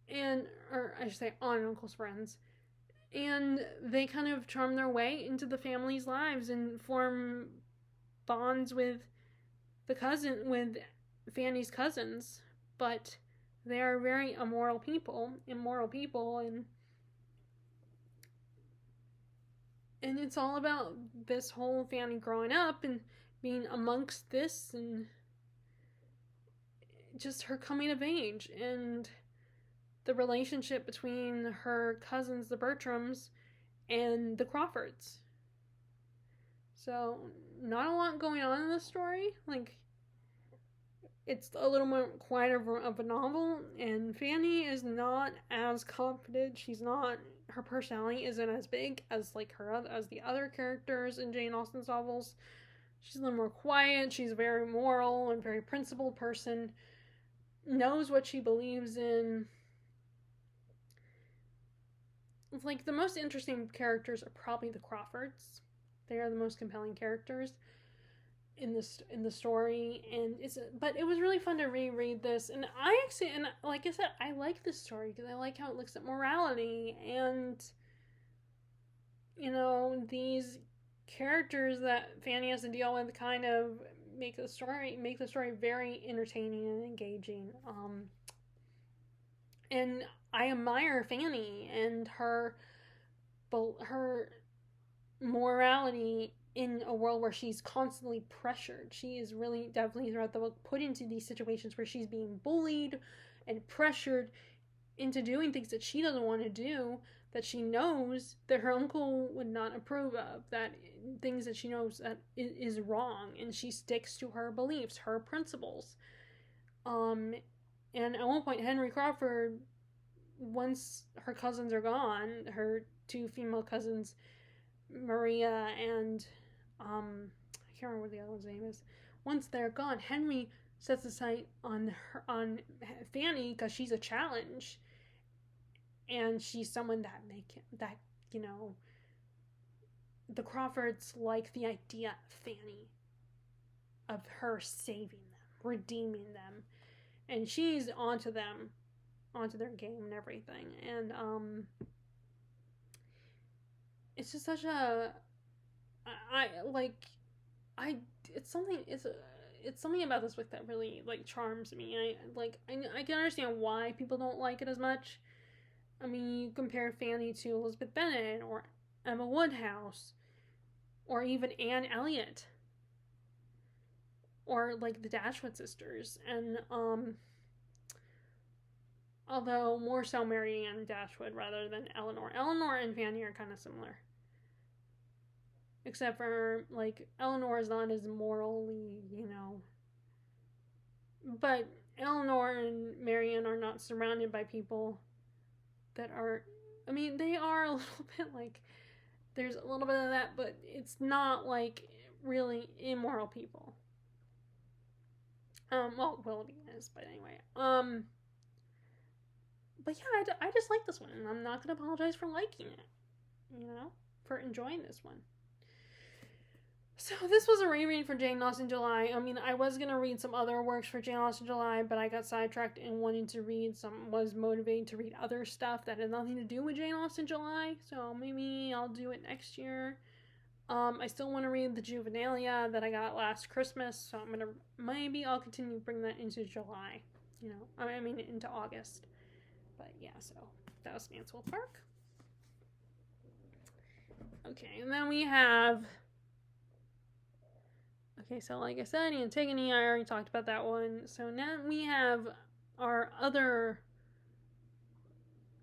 or I should say aunt and uncle's friends. And they kind of charm their way into the family's lives and form bonds with Fanny's cousins. But they are very immoral people, and it's all about this whole Fanny growing up and being amongst this, and just her coming of age, and the relationship between her cousins, the Bertrams, and the Crawfords. So, not a lot going on in this story. Like, it's a little more quieter of a novel, and Fanny is not as confident. Her personality isn't as big as as the other characters in Jane Austen's novels. She's a little more quiet. She's a very moral and very principled person. Knows what she believes in. Like, the most interesting characters are probably the Crawfords. They are the most compelling characters in the story, but it was really fun to reread this, and like I said, I like this story because I like how it looks at morality and these characters that Fanny has to deal with kind of make the story very entertaining and engaging. And I admire Fanny and her morality in a world where she's constantly pressured. She is really definitely throughout the book put into these situations where she's being bullied and pressured into doing things that she doesn't want to do, that she knows that her uncle would not approve of, that things that she knows that is wrong, and she sticks to her beliefs, her principles. And at one point, Henry Crawford, once her cousins are gone, her two female cousins, Maria and I can't remember what the other one's name is. Once they're gone, Henry sets a sight on Fanny because she's a challenge, and she's someone that the Crawfords like the idea of Fanny, of her saving them, redeeming them, and she's onto their game and everything, and it's just such a it's something about this book that really charms me. I can understand why people don't like it as much. I mean, you compare Fanny to Elizabeth Bennet or Emma Woodhouse or even Anne Elliot or the Dashwood sisters, and although more so Mary Ann Dashwood rather than Eleanor. Eleanor and Fanny are kind of similar. Except for, Eleanor is not as morally, But Eleanor and Marianne are not surrounded by people that are... I mean, they are a little bit there's a little bit of that, but it's not, really immoral people. Well, Willoughby is, but anyway. But yeah, I just like this one, and I'm not going to apologize for liking it, for enjoying this one. So this was a reread for Jane Austen July. I mean, I was going to read some other works for Jane Austen July, but I got sidetracked in wanting to was motivated to read other stuff that had nothing to do with Jane Austen July, so maybe I'll do it next year. I still want to read the Juvenilia that I got last Christmas, so maybe I'll continue to bring that into July, into August. But yeah, so that was Mansfield Park. Okay, and then we have... Okay, so like I said, Antigone, I already talked about that one. So now we have our other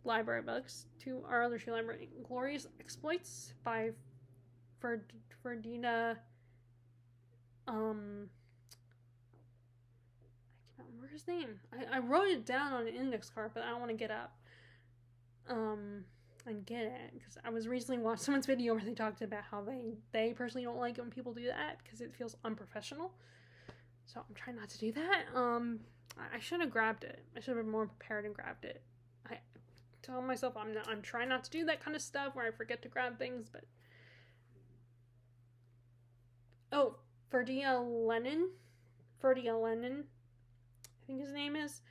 library books, our other two library, Glorious Exploits by Ferdinand, I can't remember his name. I wrote it down on an index card, but I don't want to get up. and get it, because I was recently watching someone's video where they talked about how they personally don't like it when people do that because it feels unprofessional. So I'm trying not to do that. I should have grabbed it. I should have been more prepared and grabbed it. I tell myself I'm trying not to do that kind of stuff where I forget to grab things, but Ferdia Lenin, I think his name is.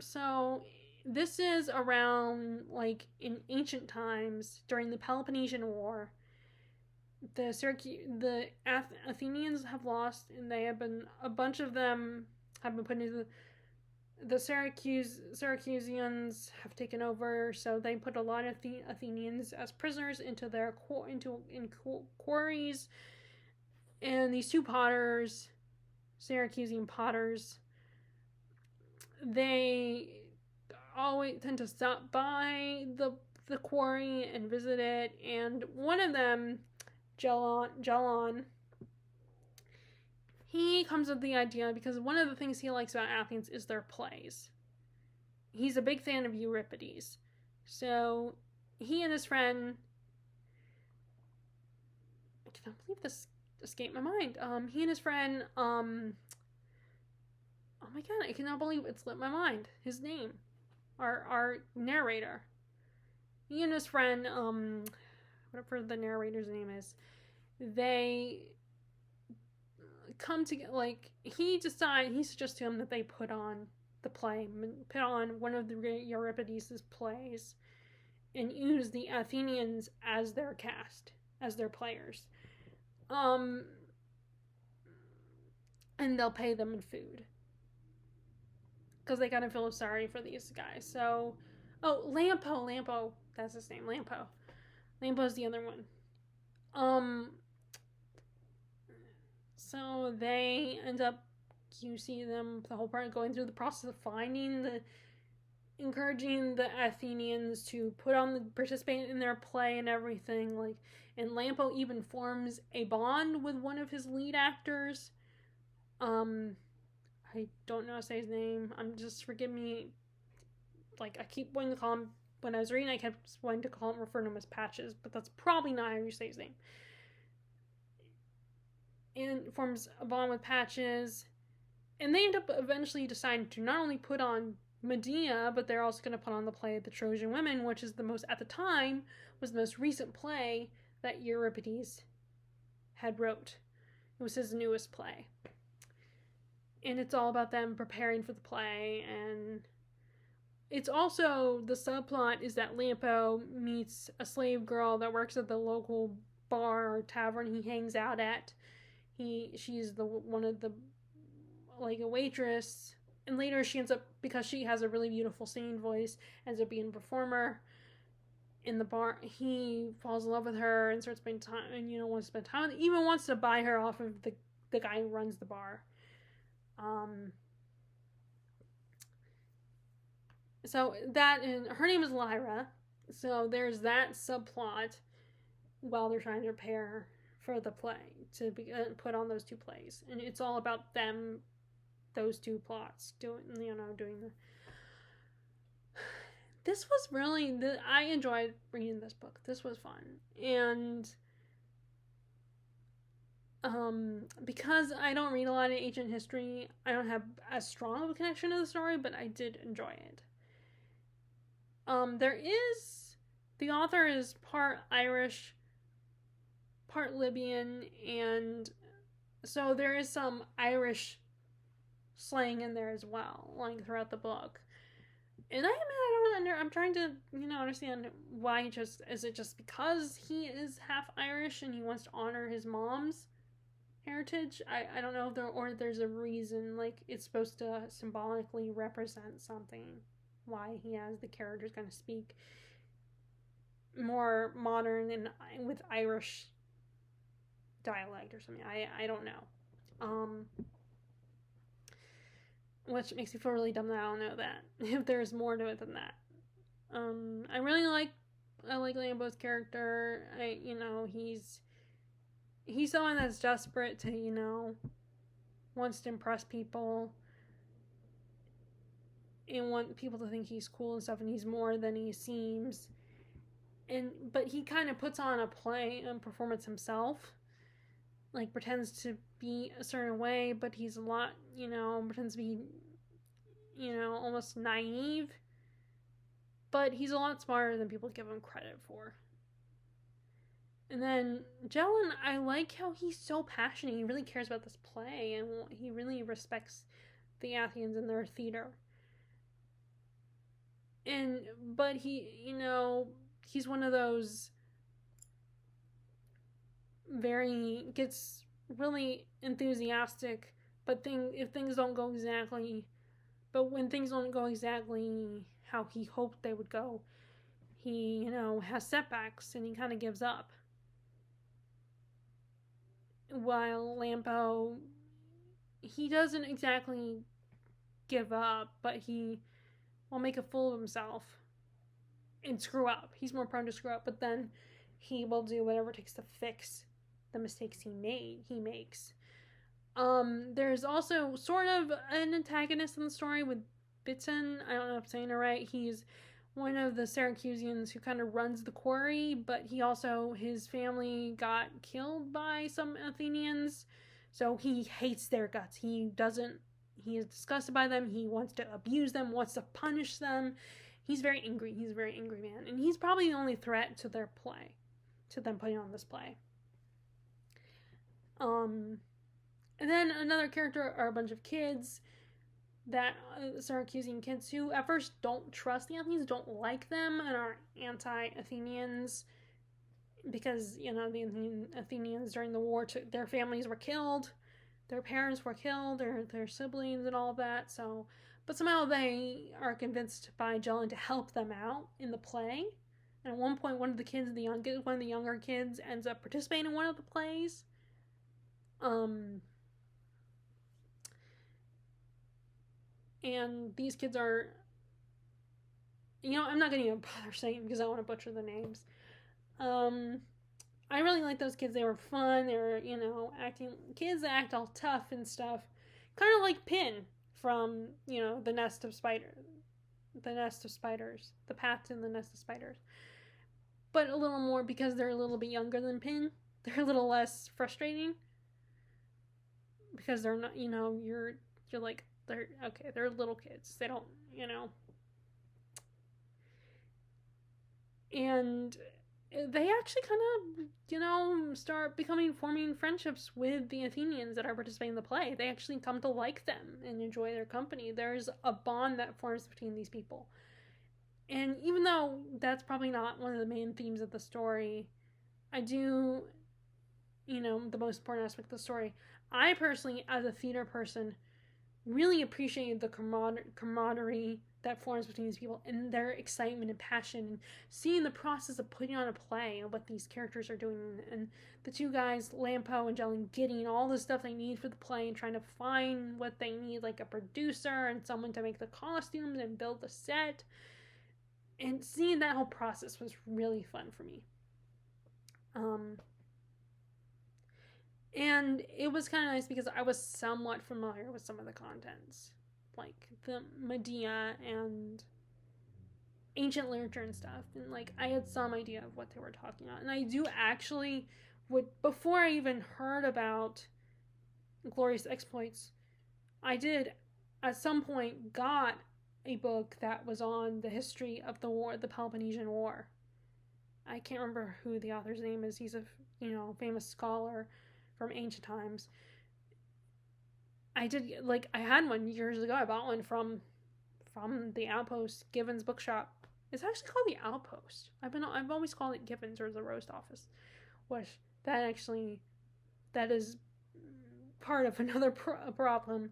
So this is around, like, in ancient times during the Peloponnesian War. The Athenians have lost, and a bunch of them have been put into the Syracusans have taken over, so they put a lot of Athenians as prisoners into their quarries. And these two potters, Syracusan potters, they always tend to stop by the quarry and visit it. And one of them, Gelon, he comes with the idea because one of the things he likes about Athens is their plays. He's a big fan of Euripides. So he and his friend, I cannot believe this escaped my mind. He and his friend, oh my god, I cannot believe it slipped my mind. His name, our narrator. He and his friend, whatever the narrator's name is, they come together. Like, he suggests to him that they put on one of the Euripides' plays, and use the Athenians as their cast, as their players. And they'll pay them in food, because they kind of feel sorry for these guys. So, Lampo, that's his name, Lampo's the other one. So they end up, you see them the whole part going through the process of encouraging the Athenians to participate in their play and everything. Like, and Lampo even forms a bond with one of his lead actors. I don't know how to say his name. Forgive me. Like, I keep wanting to call him, when I was reading, I kept wanting to refer to him as Patches, but that's probably not how you say his name. And forms a bond with Patches, and they end up eventually deciding to not only put on Medea, but they're also going to put on the play The Trojan Women, which is at the time, was the most recent play that Euripides had wrote. It was his newest play. And it's all about them preparing for the play, and it's also, the subplot is that Lampo meets a slave girl that works at the local bar or tavern he hangs out at. She's one of the, like, a waitress, and later she ends up, because she has a really beautiful singing voice, ends up being a performer in the bar. He falls in love with her and starts spending time, and wants to spend time with her, even wants to buy her off of the guy who runs the bar. So that, and her name is Lyra. So there's that subplot while they're trying to prepare for the play, to put on those two plays, and it's all about them, those two plots, doing the. This was really, I enjoyed reading this book. This was fun, and because I don't read a lot of ancient history, I don't have as strong of a connection to the story, but I did enjoy it. The author is part Irish, part Libyan, and so there is some Irish slang in there as well, like, throughout the book. And I'm trying to, understand why is it just because he is half Irish and he wants to honor his mom's heritage? I don't know if there's a reason, like, it's supposed to symbolically represent something, why he has the characters kind of speak more modern and with Irish dialect or something. I don't know. Which makes me feel really dumb that I don't know that, if there's more to it than that. I really like Lampo's character. He's someone that's desperate to, wants to impress people. and want people to think he's cool and stuff, and he's more than he seems. But he kind of puts on a play and performance himself, like pretends to be a certain way, but he's a lot, pretends to be, almost naive. But he's a lot smarter than people give him credit for. And then Jelen, I like how he's so passionate. He really cares about this play, and he really respects the Athenians and their theater. But he's one of those gets really enthusiastic, but when things don't go exactly how he hoped they would go, he, has setbacks and he kind of gives up. While Lampo, he doesn't exactly give up, but he will make a fool of himself and screw up. He's more prone to screw up, but then he will do whatever it takes to fix the mistakes he makes. There's also sort of an antagonist in the story with Bitson. I don't know if I'm saying it right. He's one of the Syracusans who kind of runs the quarry, but his family got killed by some Athenians, so he hates their guts. He is disgusted by them. He wants to abuse them, wants to punish them. He's very angry. He's a very angry man, and he's probably the only threat to their play, to them putting on this play. And then another character are a bunch of kids that Syracusan kids who at first don't trust the Athenians, don't like them, and are anti-Athenians because, the Athenians during the war, their families were killed, their parents were killed, their siblings and all of that, but somehow they are convinced by Jelen to help them out in the play. And at one point, one of the younger kids ends up participating in one of the plays. And these kids are, I'm not going to even bother saying because I want to butcher the names. I really like those kids. They were fun. They were, kids that act all tough and stuff. Kind of like Pin from, The Nest of Spiders. The Path in the Nest of Spiders. But a little more because they're a little bit younger than Pin. They're a little less frustrating. Because they're not, you're like, they're little kids. They don't, And they actually kind of, start forming friendships with the Athenians that are participating in the play. They actually come to like them and enjoy their company. There's a bond that forms between these people. And even though that's probably not one of the main themes of the story, I do, the most important aspect of the story, I personally, as a theater person, really appreciated the camaraderie that forms between these people and their excitement and passion, and seeing the process of putting on a play and what these characters are doing, and the two guys, Lampo and Jelen, getting all the stuff they need for the play and trying to find what they need, like a producer and someone to make the costumes and build the set. And seeing that whole process was really fun for me. And it was kind of nice because I was somewhat familiar with some of the contents, like the Medea and ancient literature and stuff, and I had some idea of what they were talking about. And I do actually before I even heard about Glorious Exploits, I did at some point got a book that was on the history of the war, the Peloponnesian War. I can't remember who the author's name is. He's a famous scholar from ancient times. I had one years ago. I bought one from the Outpost, Given's bookshop. It's actually called the Outpost. I've always called it Given's or the Roast Office, which that is part of another problem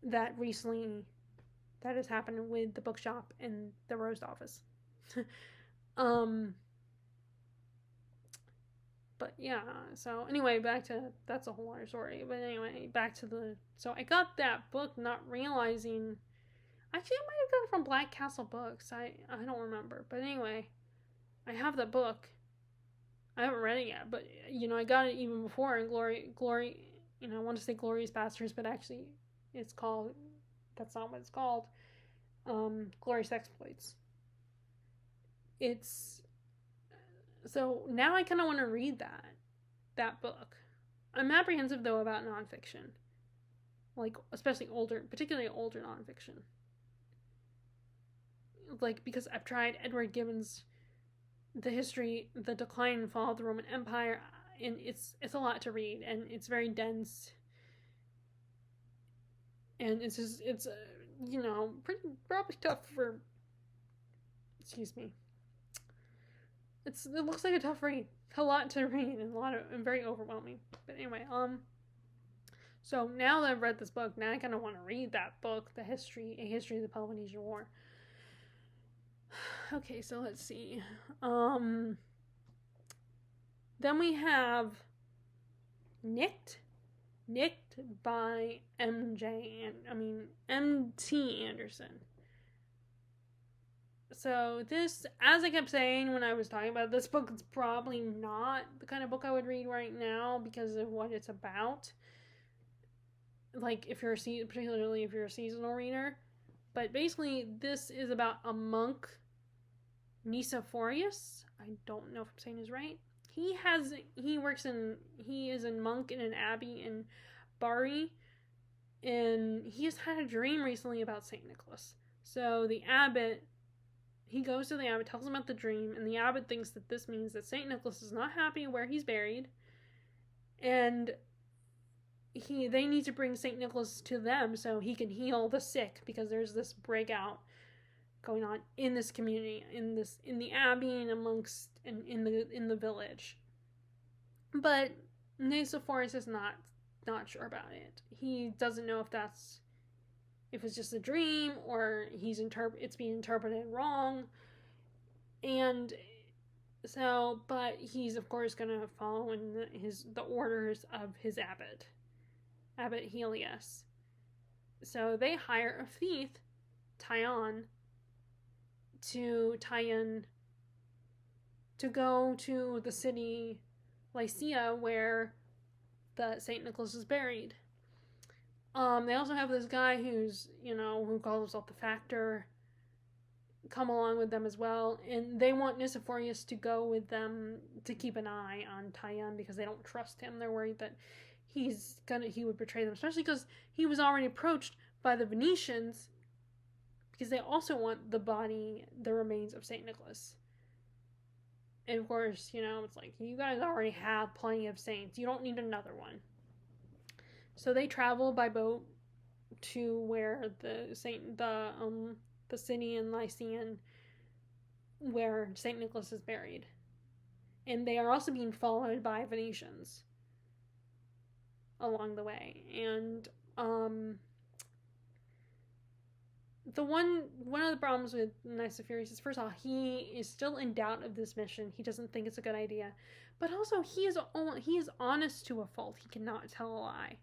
that recently that has happened with the bookshop and the Roast Office. But yeah, so anyway, that's a whole other story. But anyway, so I got that book not realizing, actually I might have got it from Black Castle Books. I don't remember. But anyway, I have the book. I haven't read it yet, but I got it even before in Glory, I want to say Glorious Bastards, but actually that's not what it's called. glorious exploits. It's so now I kind of want to read that book. I'm apprehensive though about nonfiction, like especially older, particularly older nonfiction. Like because I've tried Edward Gibbon's The Decline and Fall of the Roman Empire, and it's a lot to read, and it's very dense, and it's pretty probably tough for. Excuse me. It looks like a tough read, a lot to read, and very overwhelming. But anyway, so now that I've read this book, now I kind of want to read that book, A History of the Peloponnesian War. Okay, so let's see. Then we have Nicked by M.T. Anderson. So this, as I kept saying when I was talking about this book, it's probably not the kind of book I would read right now because of what it's about. Like particularly if you're a seasonal reader. But basically, this is about a monk, Nicephorus. I don't know if I'm saying this right. He is a monk in an abbey in Bari, and he has had a dream recently about St. Nicholas. So the abbot, he goes to the abbot, tells him about the dream, and the abbot thinks that this means that St. Nicholas is not happy where he's buried, and they need to bring St. Nicholas to them so he can heal the sick, because there's this breakout going on in this community, in the abbey and in the village. But Nicephorus is not sure about it. He doesn't know if it's just a dream or it's being interpreted wrong. And so, but he's of course going to follow in the orders of his Abbot Helios. So they hire a thief, Tyon, to go to the city Lycia where the St. Nicholas is buried. They also have this guy who calls himself the Factor, come along with them as well, and they want Nicephorus to go with them to keep an eye on Tyon because they don't trust him. They're worried that he would betray them, especially because he was already approached by the Venetians because they also want the remains of St. Nicholas. And of course, it's like, you guys already have plenty of saints. You don't need another one. So they travel by boat to where the city in Lycian where St. Nicholas is buried. And they are also being followed by Venetians along the way. And one of the problems with Nicephorus is, first of all, he is still in doubt of this mission. He doesn't think it's a good idea. But also, he is honest to a fault. He cannot tell a lie.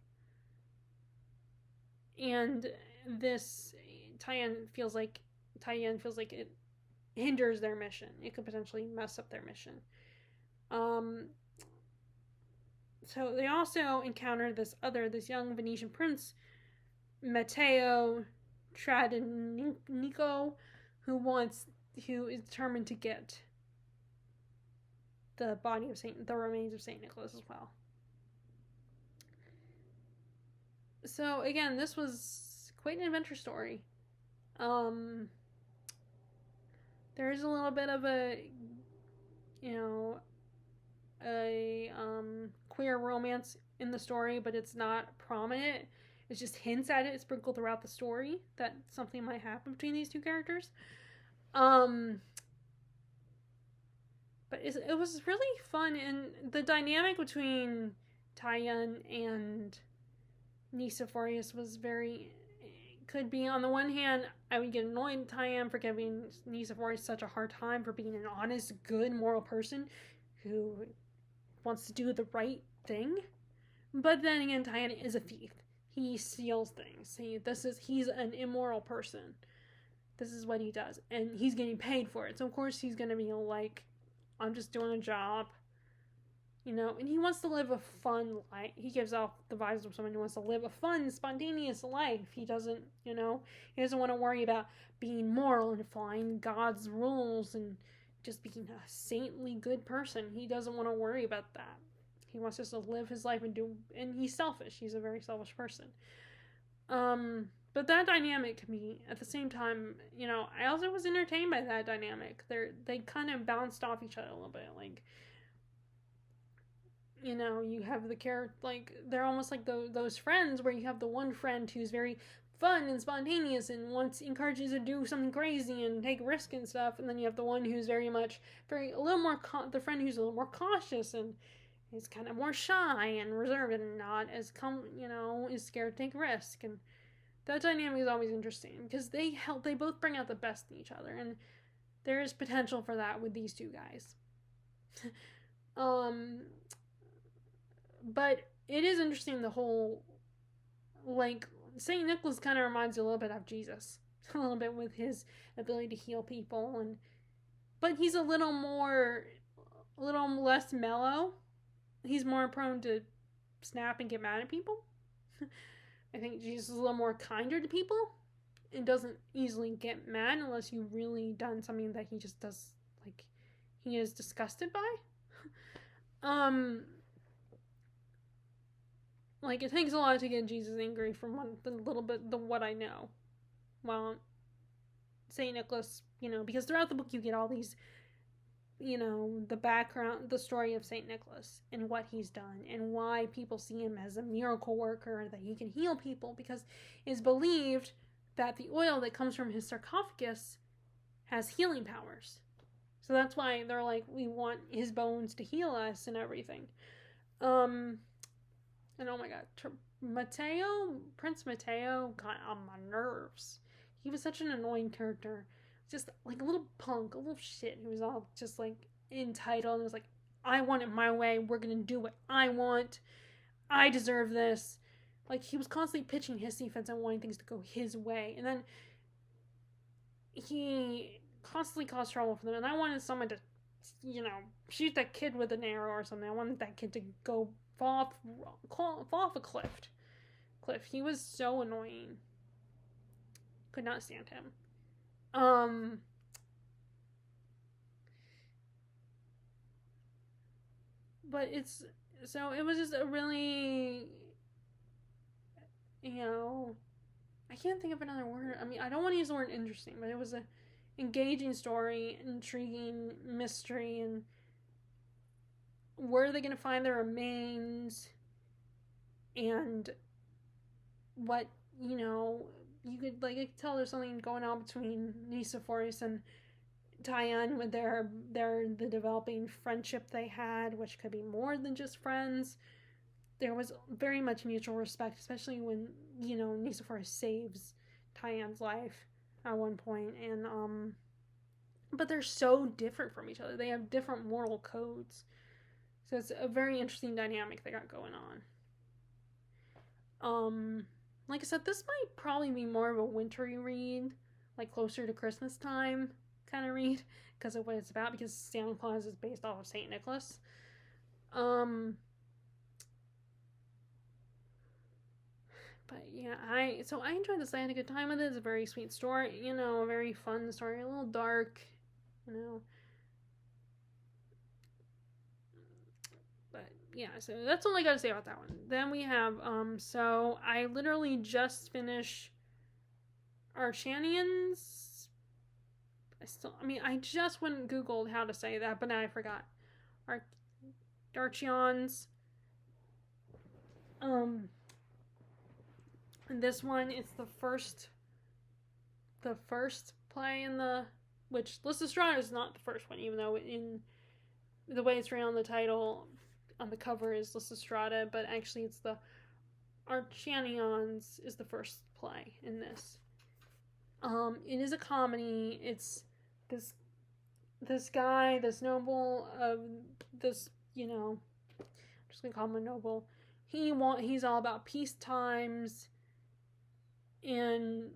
And this Tyon feels like it hinders their mission. It could potentially mess up their mission. So they also encounter this young Venetian prince, Matteo Tradonico, who is determined to get the remains of St. Nicholas as well. So again, this was quite an adventure story. There is a little bit of a queer romance in the story, but it's not prominent. It's just hints at it sprinkled throughout the story that something might happen between these two characters. But it was really fun, and the dynamic between Tyon and Nicephorus could be, on the one hand, I would get annoyed at Tyon for giving Nicephorus such a hard time for being an honest, good, moral person who wants to do the right thing. But then again, Tyon is a thief. He steals things. He's an immoral person. This is what he does. And he's getting paid for it. So of course he's going to be like, I'm just doing a job. and he wants to live a fun life. He gives off the vibes of someone who wants to live a fun, spontaneous life. He doesn't, he doesn't want to worry about being moral and following God's rules and just being a saintly good person. He doesn't want to worry about that. He wants just to live his life and he's selfish. He's a very selfish person. But that dynamic can be, at the same time, I also was entertained by that dynamic. They kind of bounced off each other a little bit. Like, you have the character, like, they're almost like those friends where you have the one friend who's very fun and spontaneous and encourages you to do something crazy and take risk and stuff, and then you have the one who's the friend who's a little more cautious and is kind of more shy and reserved and not as is scared to take risk. And that dynamic is always interesting because they both bring out the best in each other, and there is potential for that with these two guys. But it is interesting, the whole, like, St. Nicholas kind of reminds you a little bit of Jesus. A little bit with his ability to heal people. But he's a little less mellow. He's more prone to snap and get mad at people. I think Jesus is a little more kinder to people and doesn't easily get mad unless you've really done something that he just does, like, he is disgusted by. Like, it takes a lot to get Jesus angry from what I know. Well, St. Nicholas, because throughout the book you get all these, the background, the story of St. Nicholas and what he's done and why people see him as a miracle worker, that he can heal people, because it's believed that the oil that comes from his sarcophagus has healing powers. So that's why they're like, we want his bones to heal us and everything. And oh my god, Prince Matteo got on my nerves. He was such an annoying character. Just like a little punk, a little shit. He was all just like entitled and was like, I want it my way. We're gonna do what I want. I deserve this. Like, he was constantly pitching his defense and wanting things to go his way. And then he constantly caused trouble for them. And I wanted someone to, shoot that kid with an arrow or something. I wanted that kid to go fall off a cliff. He was so annoying. Could not stand him. But it was just a really, I can't think of another word. I mean, I don't want to use the word interesting, but it was a engaging story, intriguing mystery, and where are they going to find their remains, and what, you could, like, I could tell there's something going on between Nicephorus and Tyann with the developing friendship they had, which could be more than just friends. There was very much mutual respect, especially when, Nicephorus saves Tyann's life at one point, and but they're so different from each other. They have different moral codes. So it's a very interesting dynamic they got going on. Like I said, this might probably be more of a wintry read, like closer to Christmas time kind of read, because of what it's about, because Santa Claus is based off of St. Nicholas. But yeah, I enjoyed this. I had a good time with it. It's a very sweet story, a very fun story, a little dark, Yeah, so that's all I gotta say about that one. Then we have, so I literally just finished Archanians. I just went and Googled how to say that, but now I forgot. Archeons. This one is the first play which Lysistrata is not the first one, even though in the way it's written on the title, on the cover is Lysistrata, but actually it's the Archanions is the first play in this. It is a comedy. It's this guy, this noble of this, I'm just gonna call him a noble. He's all about peace times and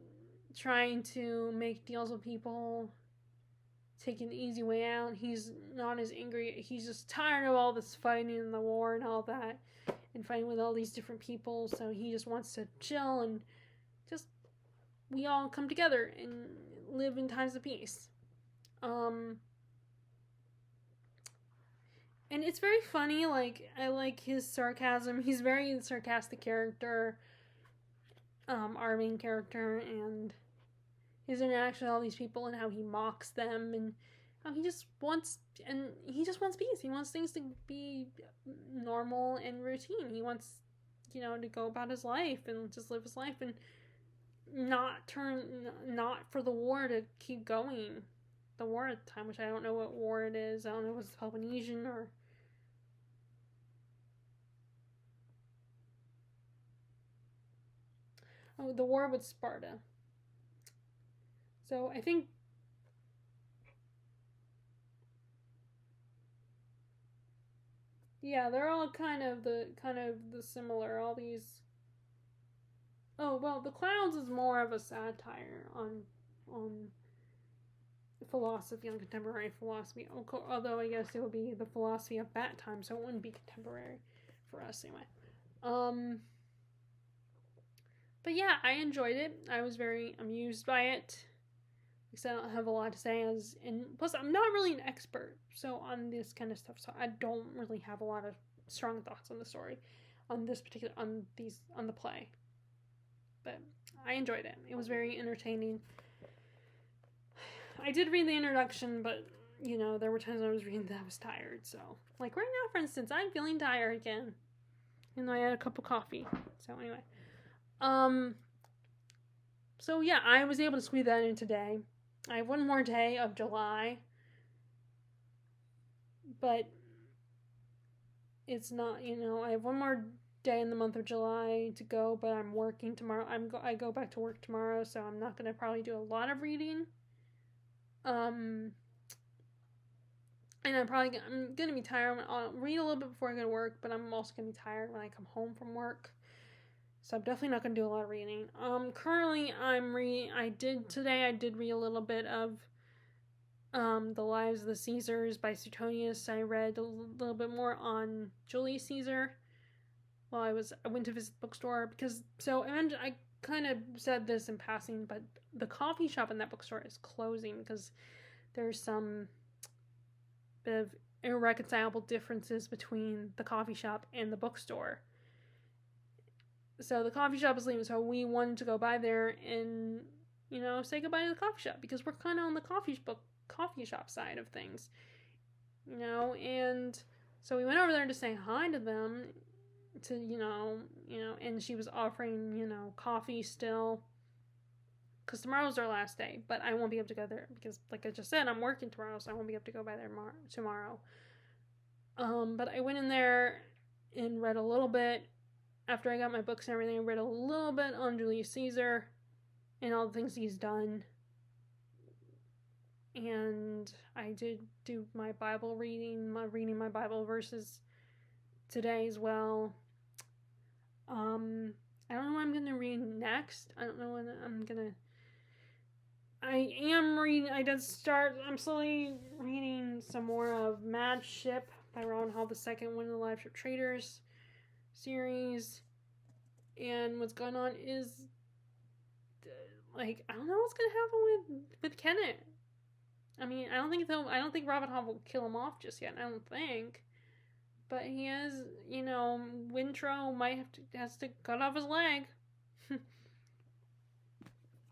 trying to make deals with people taking the easy way out. He's not as angry. He's just tired of all this fighting and the war and all that, and fighting with all these different people. So he just wants to chill and just we all come together and live in times of peace. And it's very funny. Like, I like his sarcasm. He's very sarcastic character. Our main character, and his interaction with all these people and how he mocks them and how he just wants peace. He wants things to be normal and routine. He wants, to go about his life and just live his life and not for the war to keep going. The war at the time, which I don't know what war it is. I don't know if it's Peloponnesian or... Oh, the war with Sparta. So I think... Yeah, they're all kind of the similar. All these... Oh, well, The Clouds is more of a satire on philosophy, on contemporary philosophy. Although I guess it would be the philosophy of that time, so it wouldn't be contemporary for us anyway. But yeah, I enjoyed it. I was very amused by it. Because I don't have a lot to say, and plus I'm not really an expert on this kind of stuff, so I don't really have a lot of strong thoughts on the story, on the play. But I enjoyed it. It was very entertaining. I did read the introduction, but there were times when I was reading that I was tired. So, like right now, for instance, I'm feeling tired again, and I had a cup of coffee. So anyway, so yeah, I was able to squeeze that in today. I have one more day of July, but it's not, I have one more day in the month of July to go, but I'm working tomorrow. I go back to work tomorrow, so I'm not going to probably do a lot of reading. And I'm going to be tired. I'll read a little bit before I go to work, but I'm also going to be tired when I come home from work. So I'm definitely not going to do a lot of reading. Currently I did read a little bit of The Lives of the Caesars by Suetonius. I read a little bit more on Julius Caesar while I went to visit the bookstore, because I kind of said this in passing, but the coffee shop in that bookstore is closing because there's some bit of irreconcilable differences between the coffee shop and the bookstore. So the coffee shop is leaving, so we wanted to go by there and, say goodbye to the coffee shop, because we're kind of on the coffee shop side of things, and so we went over there to say hi to them, and she was offering, coffee still, because tomorrow's our last day, but I won't be able to go there, because, like I just said, I'm working tomorrow, so I won't be able to go by there tomorrow. But I went in there and read a little bit. After I got my books and everything, I read a little bit on Julius Caesar and all the things he's done. And I did do my Bible reading my Bible verses today as well. I don't know what I'm going to read next. I don't know when I'm going to... I'm slowly reading some more of Mad Ship by Ron Hall II, one of the Live Ship Traders series. And what's going on is, like, I don't know what's gonna happen with Kennit. I mean, I don't think Robin Hobb will kill him off just yet. I don't think, but he has, Wintrow has to cut off his leg,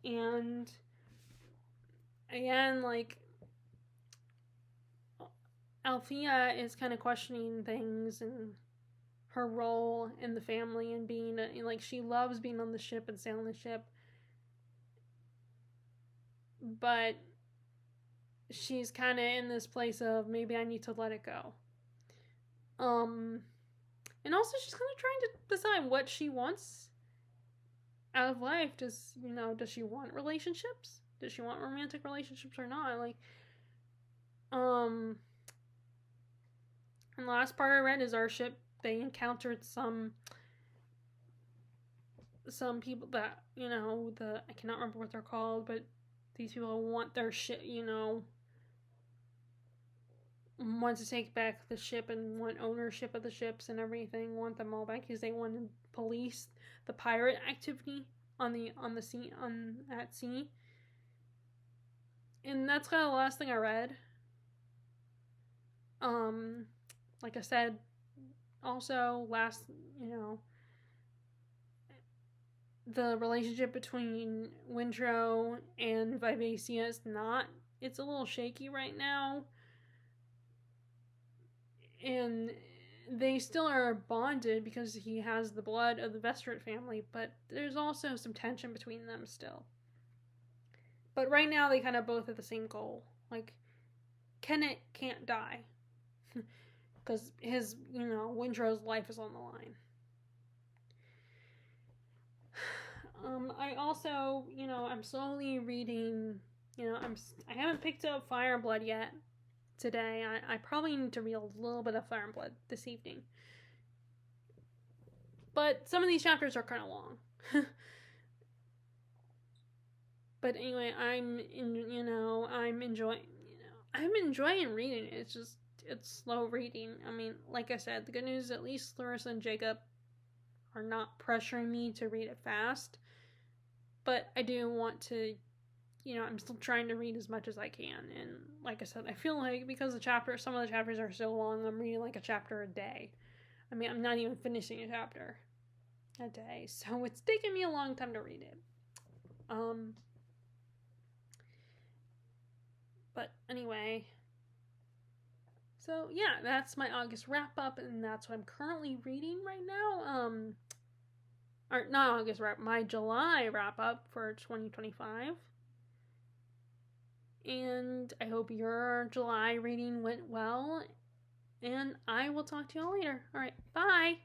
and again, like, Althea is kind of questioning things and her role in the family, and being like, she loves being on the ship and sailing the ship, but she's kind of in this place of, maybe I need to let it go. And also she's kind of trying to decide what she wants out of life. Does she want relationships? Does she want romantic relationships or not? Like, and the last part I read is our ship, they encountered some people that, I cannot remember what they're called, but these people want their ship, want to take back the ship and want ownership of the ships and everything, want them all back because they want to police the pirate activity on the sea, on at sea. And that's kind of the last thing I read. Like I said, also the relationship between Wintrow and Vivacia is not, it's a little shaky right now. And they still are bonded because he has the blood of the Vestrit family, but there's also some tension between them still. But right now they kind of both have the same goal. Like, Kennit can't die. Because his, Wintrow's life is on the line. I also, I'm slowly reading, I haven't picked up Fire and Blood yet today. I probably need to read a little bit of Fire and Blood this evening. But some of these chapters are kind of long. But anyway, I'm enjoying reading it. It's slow reading. I mean, like I said, the good news is at least Clarissa and Jacob are not pressuring me to read it fast. But I do want to, I'm still trying to read as much as I can. And like I said, I feel like because some of the chapters are so long, I'm reading like a chapter a day. I mean, I'm not even finishing a chapter a day. So it's taking me a long time to read it. But anyway, so yeah, that's my August wrap up, and that's what I'm currently reading right now. Or not August wrap, my July wrap up for 2025. And I hope your July reading went well, and I will talk to you all later. All right, bye.